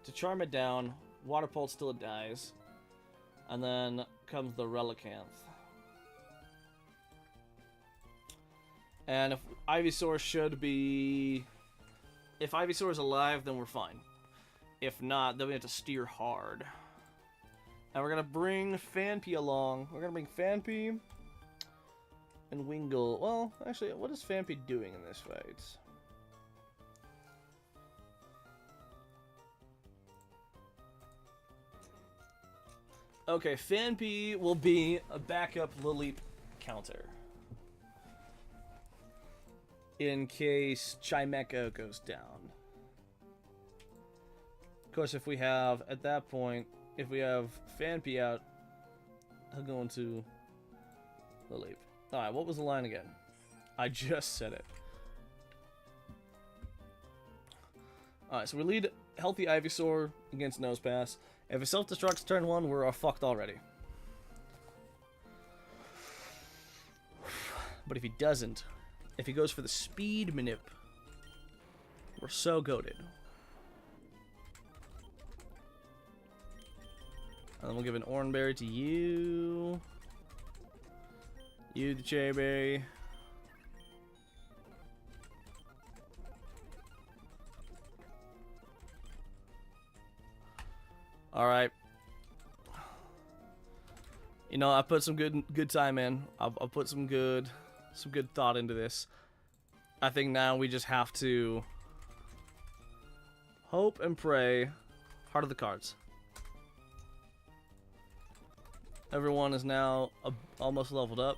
Speaker 1: to charm it down, Water Pulse till it dies, and then comes the Relicanth. And if Ivysaur if Ivysaur is alive, then we're fine. If not, then we have to steer hard. And we're gonna bring Phanpy along. We're gonna bring Phanpy and Wingull. Well, actually, what is Phanpy doing in this fight? Okay, Phanpy will be a backup Laleep counter. In case Chimecho goes down. Of course, if we have, at that point, if we have Phanpy out, he'll go into Laleep. Alright, what was the line again? I just said it. Alright, so we lead healthy Ivysaur against Nosepass. If it self-destructs turn 1, we're fucked already. But if he doesn't, if he goes for the speed manip, we're so goated. And then we'll give an Oranberry to you. You the Cherry Berry. Alright. You know, I put some good time in. I'll put some good thought into this. I think now we just have to hope and pray. Heart of the cards. Everyone is now almost leveled up.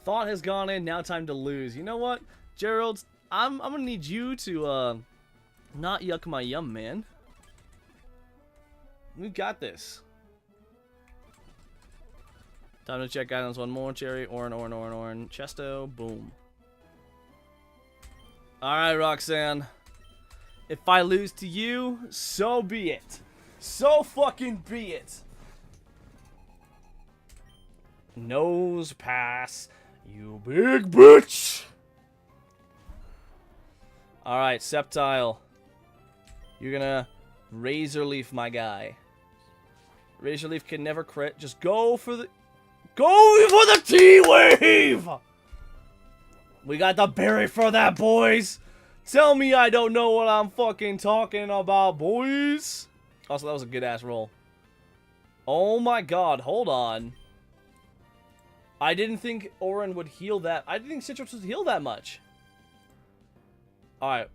Speaker 1: Thought has gone in, now time to lose. You know what, Gerald? I'm gonna need you to Not yuck my yum, man. We got this. Time to check items one more. Cherry, Orin. Chesto, boom. Alright, Roxanne. If I lose to you, so be it. So fucking be it. Nose pass, you big bitch. Alright, Sceptile. You're gonna Razor Leaf my guy. Razor Leaf can never crit. Just go for the... Go for the T-Wave! We got the berry for that, boys. Tell me I don't know what I'm fucking talking about, boys. Also, that was a good-ass roll. Oh my god, hold on. I didn't think Orin would heal that. I didn't think Citrus would heal that much. Alright.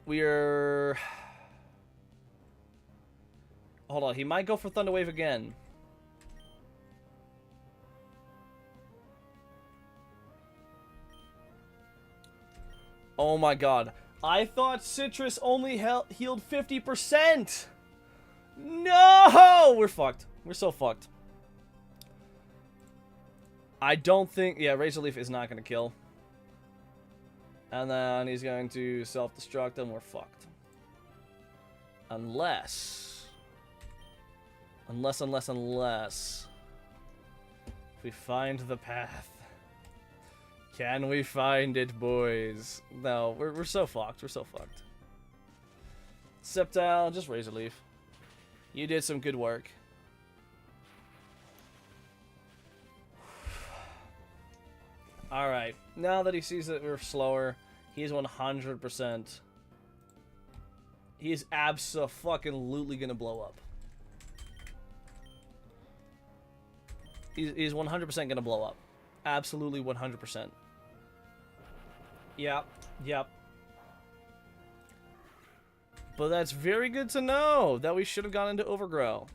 Speaker 1: We're... Hold on, he might go for Thunder Wave again. Oh my god. I thought Citrus only healed 50%! No! We're fucked. We're so fucked. I don't think... Yeah, Razor Leaf is not going to kill. And then he's going to self-destruct and we're fucked. Unless... Unless... If we find the path. Can we find it, boys? No, we're so fucked. We're so fucked. Sceptile, just Razor Leaf. You did some good work. Alright, now that he sees that we're slower, he's 100%. He's abso-fucking-lutely gonna blow up. He's 100% gonna blow up. Absolutely 100%. Yep, yep. But that's very good to know that we should have gone into Overgrow.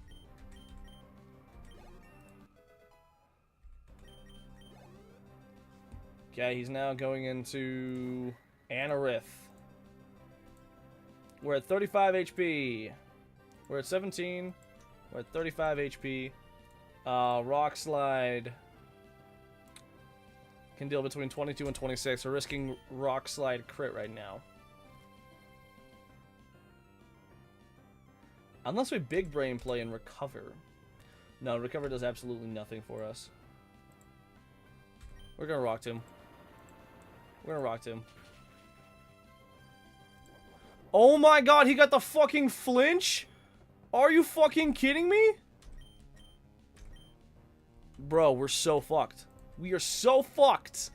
Speaker 1: Okay, he's now going into Anorith. We're at 35 HP. We're at 17. We're at 35 HP. Rock Slide can deal between 22 and 26. We're risking Rock Slide crit right now. Unless we Big Brain play and Recover. No, Recover does absolutely nothing for us. We're gonna Rock Tomb. We're gonna Rock Tomb. Oh my god, he got the fucking flinch? Are you fucking kidding me? Bro, we're so fucked. We are so fucked.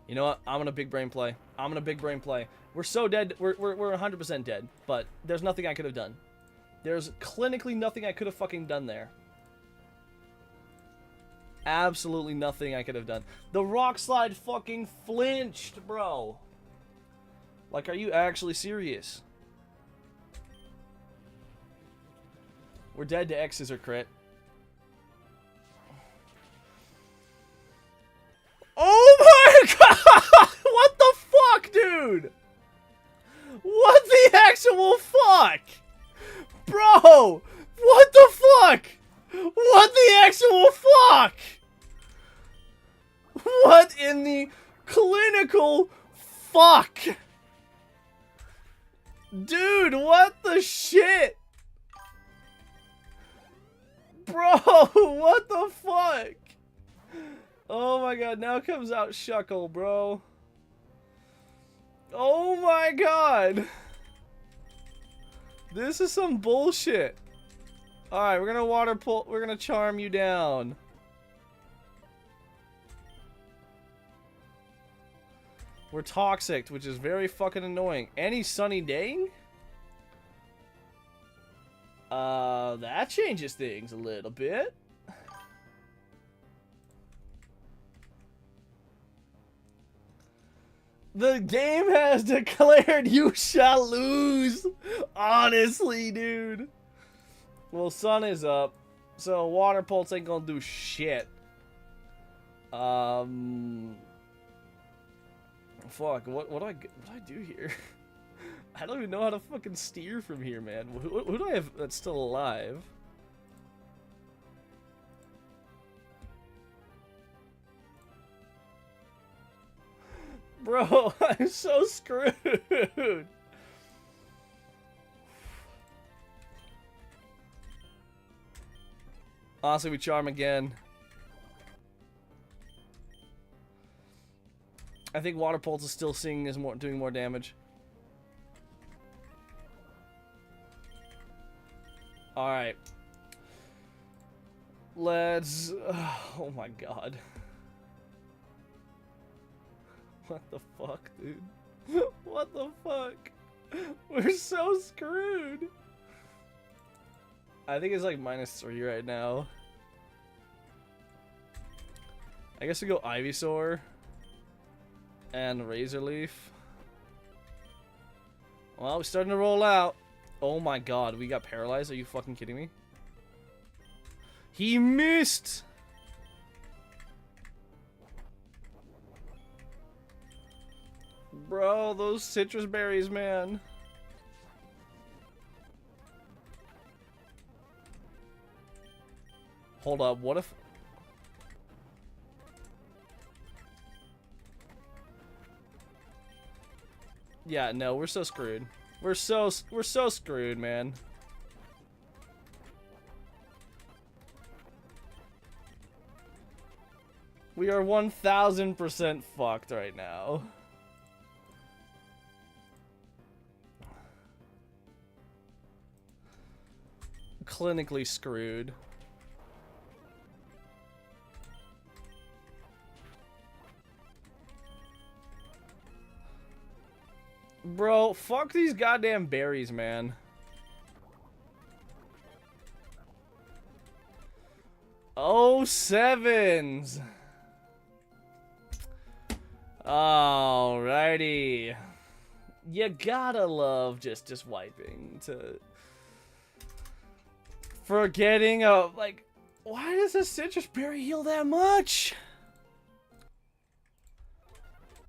Speaker 1: You know what? I'm gonna Big Brain play. I'm gonna Big Brain play. We're so dead. We're 100% dead. But there's nothing I could have done. There's clinically nothing I could have fucking done there. Absolutely nothing I could have done. The Rock Slide fucking flinched, bro. Like, are you actually serious? We're dead to X Scissor crit. Oh my god! What the fuck, dude? What the actual fuck? Bro! What the fuck? What the actual fuck? What in the clinical fuck? Dude, what the shit? Bro, what the fuck? Oh my god, now comes out Shuckle, bro. Oh my god. This is some bullshit. Alright, we're gonna water pull. We're gonna charm you down. We're toxic, which is very fucking annoying. Any sunny day? That changes things a little bit. The game has declared you shall lose. Honestly, dude. Well, sun is up, so water pulse ain't gonna do shit. Fuck. What do I do here? I don't even know how to fucking steer from here, man. Who do I have that's still alive? Bro, I'm so screwed. Honestly, we charm again. I think Water Pulse is still seeing is doing more damage. Alright. Let's... oh my god. What the fuck, dude? What the fuck? We're so screwed. I think it's like -3 right now. I guess we go Ivysaur and Razor Leaf. Well, we're starting to roll out. Oh my god, we got paralyzed. Are you fucking kidding me? He missed! Bro, those citrus berries, man. Hold up, what if... yeah, no, we're so screwed. We're so screwed, man. We are 1000% fucked right now. Clinically screwed. Bro, fuck these goddamn berries, man. Oh, sevens. Alrighty. You gotta love just wiping to... forgetting of, like, why does a citrus berry heal that much?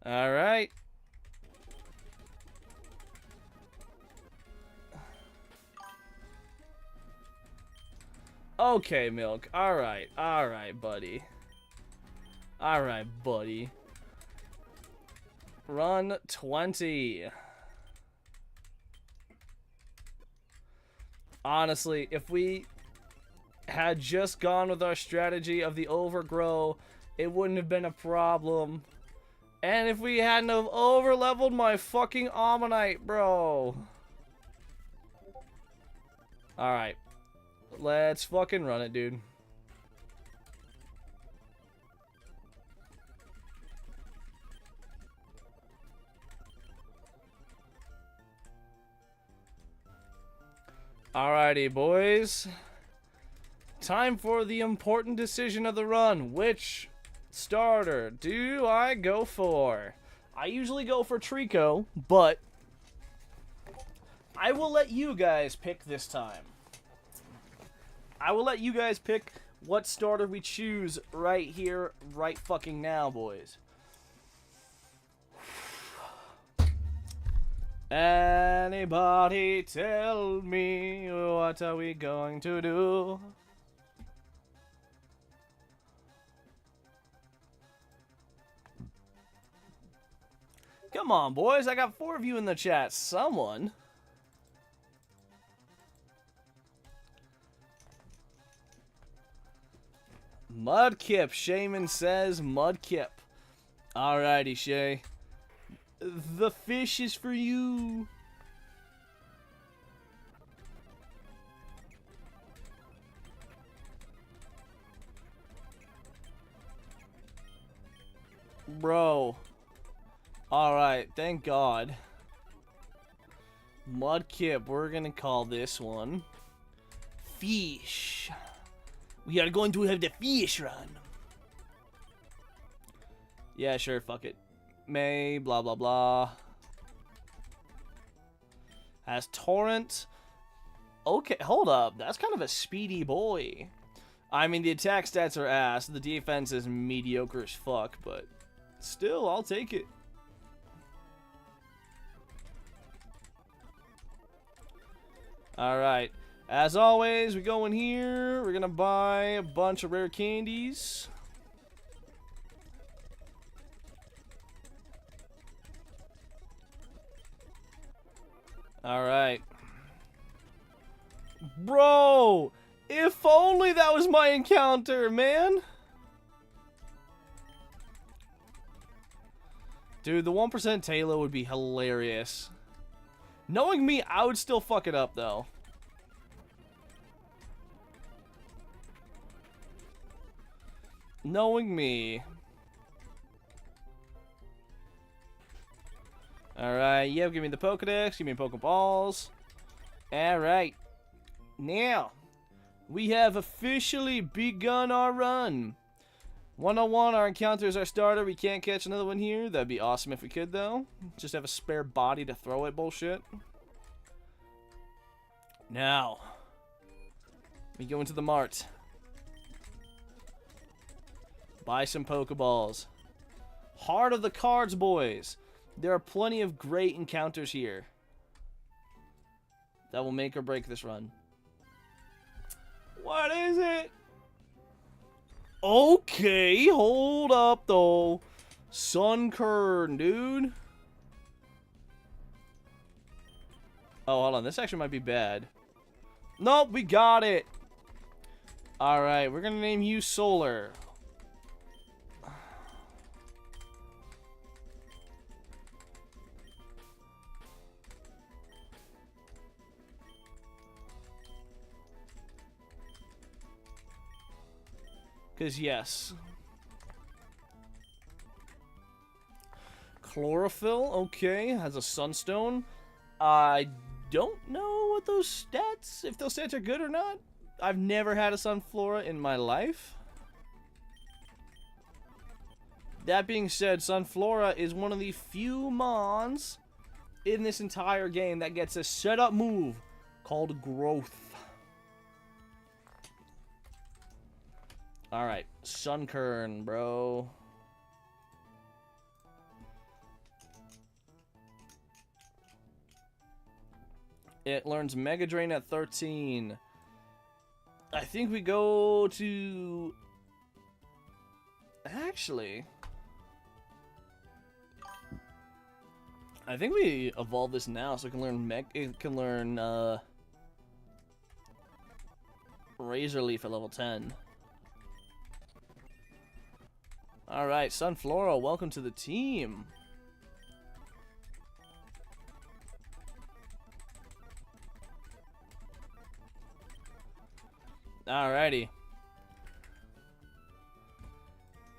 Speaker 1: Alright. Okay, Milk. Alright. Alright, buddy. Alright, buddy. Run 20. Honestly, if we had just gone with our strategy of the overgrow, it wouldn't have been a problem. And if we hadn't have overleveled my fucking Ammonite, bro. Alright. Let's fucking run it, dude. Alrighty, boys. Time for the important decision of the run. Which starter do I go for? I usually go for Trico, but I will let you guys pick this time. I will let you guys pick what starter we choose right here, right fucking now, boys. Anybody tell me what are we going to do? Come on, boys. I got 4 of you in the chat. Someone. Mudkip. Shaman says Mudkip. Alrighty, Shay. The fish is for you. Bro. Alright, thank God. Mudkip, we're gonna call this one Fish. We are going to have the fish run. Yeah, sure, fuck it. May, blah, blah, blah. Has Torrent. Okay, hold up. That's kind of a speedy boy. I mean, the attack stats are ass. The defense is mediocre as fuck, but still, I'll take it. Alright. As always, we go in here. We're gonna buy a bunch of rare candies. Alright. Bro! If only that was my encounter, man! Dude, the 1% Taylor would be hilarious. Knowing me, I would still fuck it up, though. Knowing me. Alright, yeah, give me the Pokedex, give me Pokeballs. Alright. Now, we have officially begun our run. 101, our encounter is our starter. We can't catch another one here. That'd be awesome if we could, though. Just have a spare body to throw at bullshit. Now, we go into the mart. Buy some Pokeballs. Heart of the cards, boys. There are plenty of great encounters here that will make or break this run. What is it? Okay, hold up, though. Sunkern, dude. Oh, hold on. This actually might be bad. Nope, we got it. Alright, we're going to name you Solar. Because, yes. Chlorophyll, okay, has a sunstone. I don't know what those stats, if those stats are good or not. I've never had a Sunflora in my life. That being said, Sunflora is one of the few mons in this entire game that gets a setup move called Growth. Alright, Sunkern, bro. It learns Mega Drain at 13. I think we go to... Actually... I think we evolve this now so it can learn Razor Leaf at level 10. Alright, Sunflora, welcome to the team. Alrighty.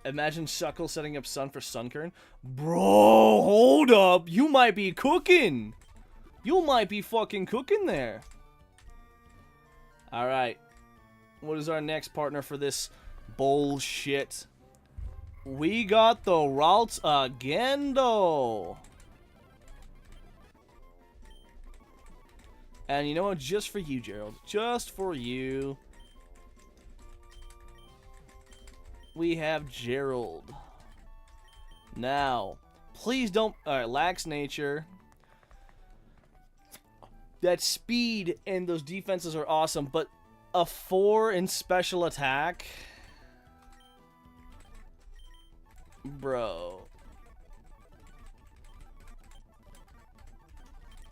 Speaker 1: Imagine Shuckle setting up Sun for Sunkern. Bro, hold up. You might be cooking. You might be fucking cooking there. Alright. What is our next partner for this bullshit? We got the routes again, though. And you know what? Just for you, Gerald. Just for you. We have Gerald. Now, please don't... Alright, Lax Nature. That speed and those defenses are awesome, but a 4 in special attack... Bro.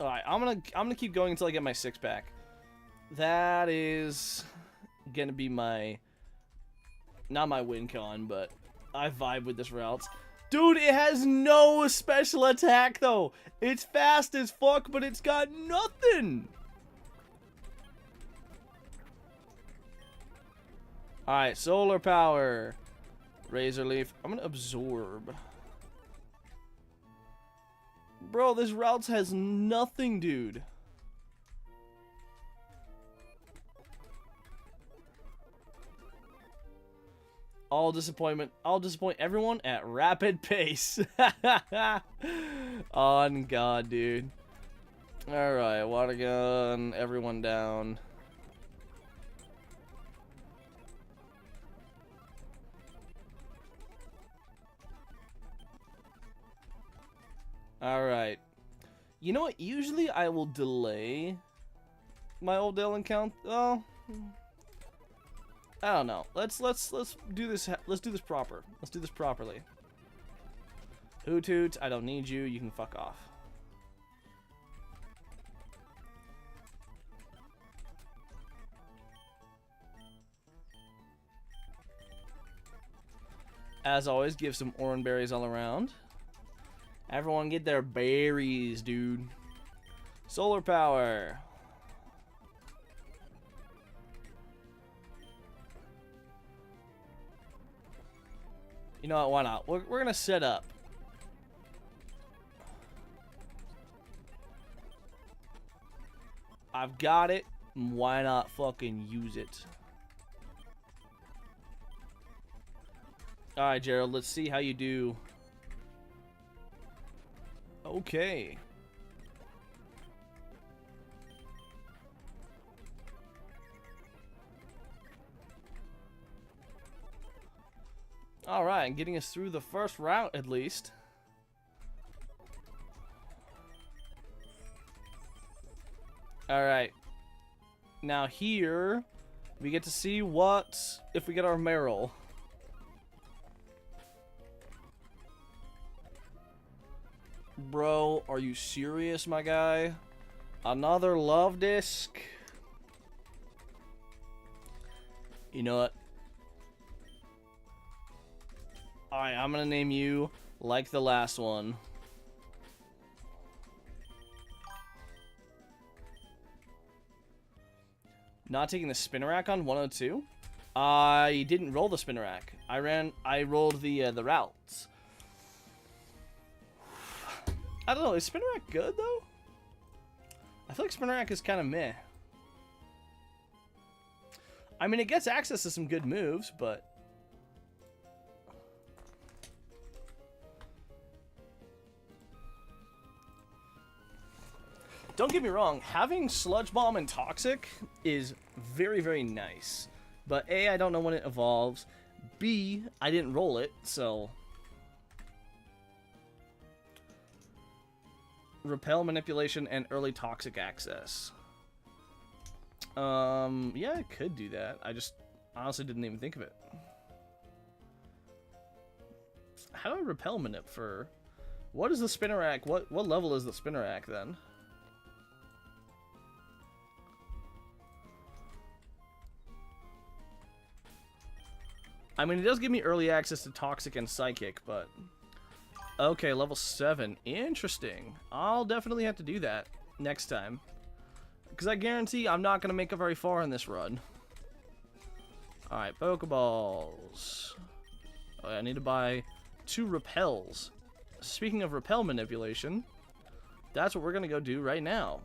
Speaker 1: Alright, I'm gonna keep going until I get my 6-pack. That is gonna be my... Not my win con, but I vibe with this route. Dude, it has no special attack, though. It's fast as fuck, but it's got nothing. Alright, solar power. Razor Leaf. I'm gonna absorb. Bro, this route has nothing, dude. I'll disappoint everyone at rapid pace. On God, dude. Alright, water gun, everyone down. Alright. You know what? Usually I will delay my old Dale count. Oh, I don't know. Let's do this. Let's do this proper. Let's do this properly. Hoot hoot. I don't need you. You can fuck off. As always, give some orange berries all around. Everyone get their berries, dude. Solar power. You know what? Why not? We're going to set up. I've got it. Why not fucking use it? Alright, Gerald, let's see how you do. Okay. Alright, getting us through the first route at least. Alright. Now here, we get to see what if we get our Meryl. Bro, are you serious, my guy? Another love disc? You know what? Alright, I'm gonna name you like the last one. Not taking the spin rack on 102? I didn't roll the spin rack. I rolled the routes. I don't know, is spin rack good though? I feel like spin rack is kind of meh. I mean, it gets access to some good moves, but don't get me wrong, having Sludge Bomb and Toxic is very, very nice. But A, I don't know when it evolves. B, I didn't roll it, so Repel, Manipulation, and Early Toxic Access. Yeah, I could do that. I just honestly didn't even think of it. How do I Repel Manip for... What is the Spinnerack? What level is the Spinnerack then? I mean, it does give me early access to Toxic and Psychic, but... Okay, level 7. Interesting. I'll definitely have to do that next time. Because I guarantee I'm not going to make it very far in this run. Alright, Pokeballs. Oh, I need to buy 2 Repels. Speaking of Repel Manipulation, that's what we're going to go do right now.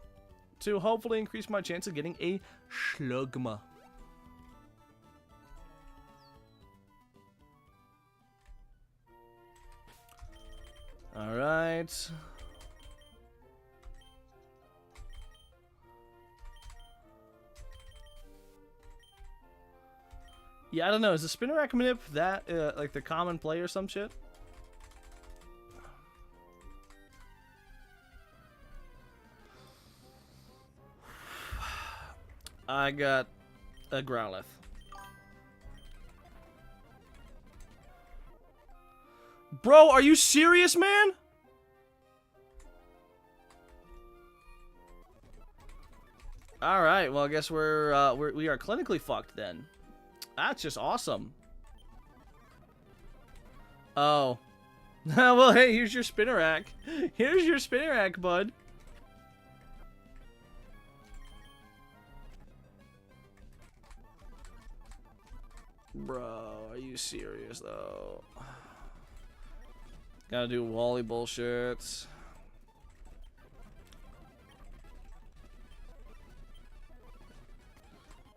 Speaker 1: To hopefully increase my chance of getting a Slugma. Alright. Yeah, I don't know. Is the Spinnerack Manip that, like, the common play or some shit? I got a Growlithe. Bro, are you serious, man? All right, well, I guess we are clinically fucked then. That's just awesome. Oh. Well, hey, here's your Spinnerack. Here's your Spinnerack, bud. Bro, are you serious, though? Gotta do Wally bullshit.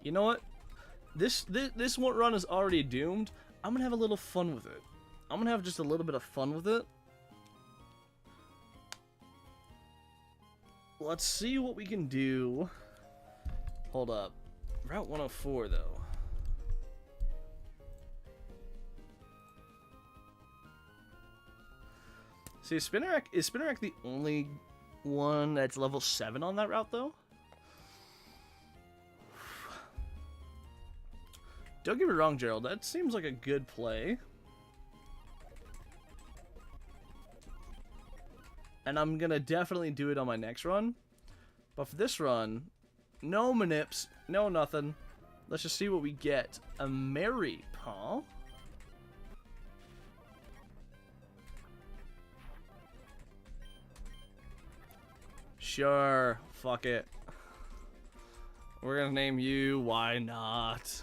Speaker 1: You know what? This one run is already doomed. I'm gonna have a little fun with it. I'm gonna have just a little bit of fun with it. Let's see what we can do. Hold up. Route 104, though. See, is Spinnerack, the only one that's level 7 on that route, though? Don't get me wrong, Gerald. That seems like a good play. And I'm going to definitely do it on my next run. But for this run, no manips, no nothing. Let's just see what we get. A Mary, huh? Sure, fuck it. We're gonna name you, why not?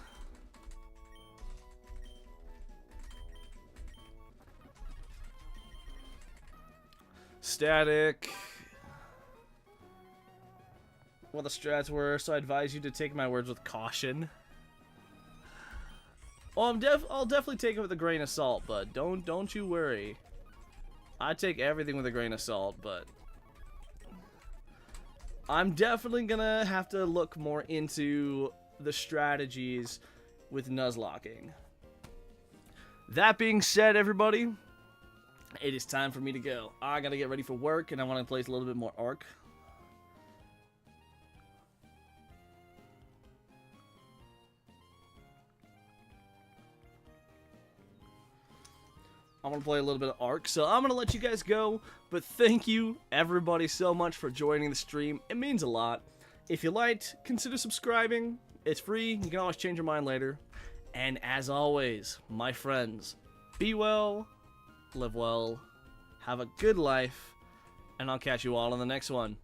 Speaker 1: Static. What the strats were, so I advise you to take my words with caution. Oh, I'll definitely take it with a grain of salt, but don't you worry. I take everything with a grain of salt, but I'm definitely gonna have to look more into the strategies with Nuzlocking. That being said, everybody, it is time for me to go. I gotta get ready for work, and I want to play a little bit more Ark. I want to play a little bit of Ark, so I'm going to let you guys go, but thank you, everybody, so much for joining the stream. It means a lot. If you liked, consider subscribing. It's free. You can always change your mind later. And as always, my friends, be well, live well, have a good life, and I'll catch you all in the next one.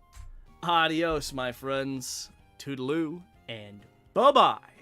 Speaker 1: Adios, my friends. Toodaloo, and bye-bye.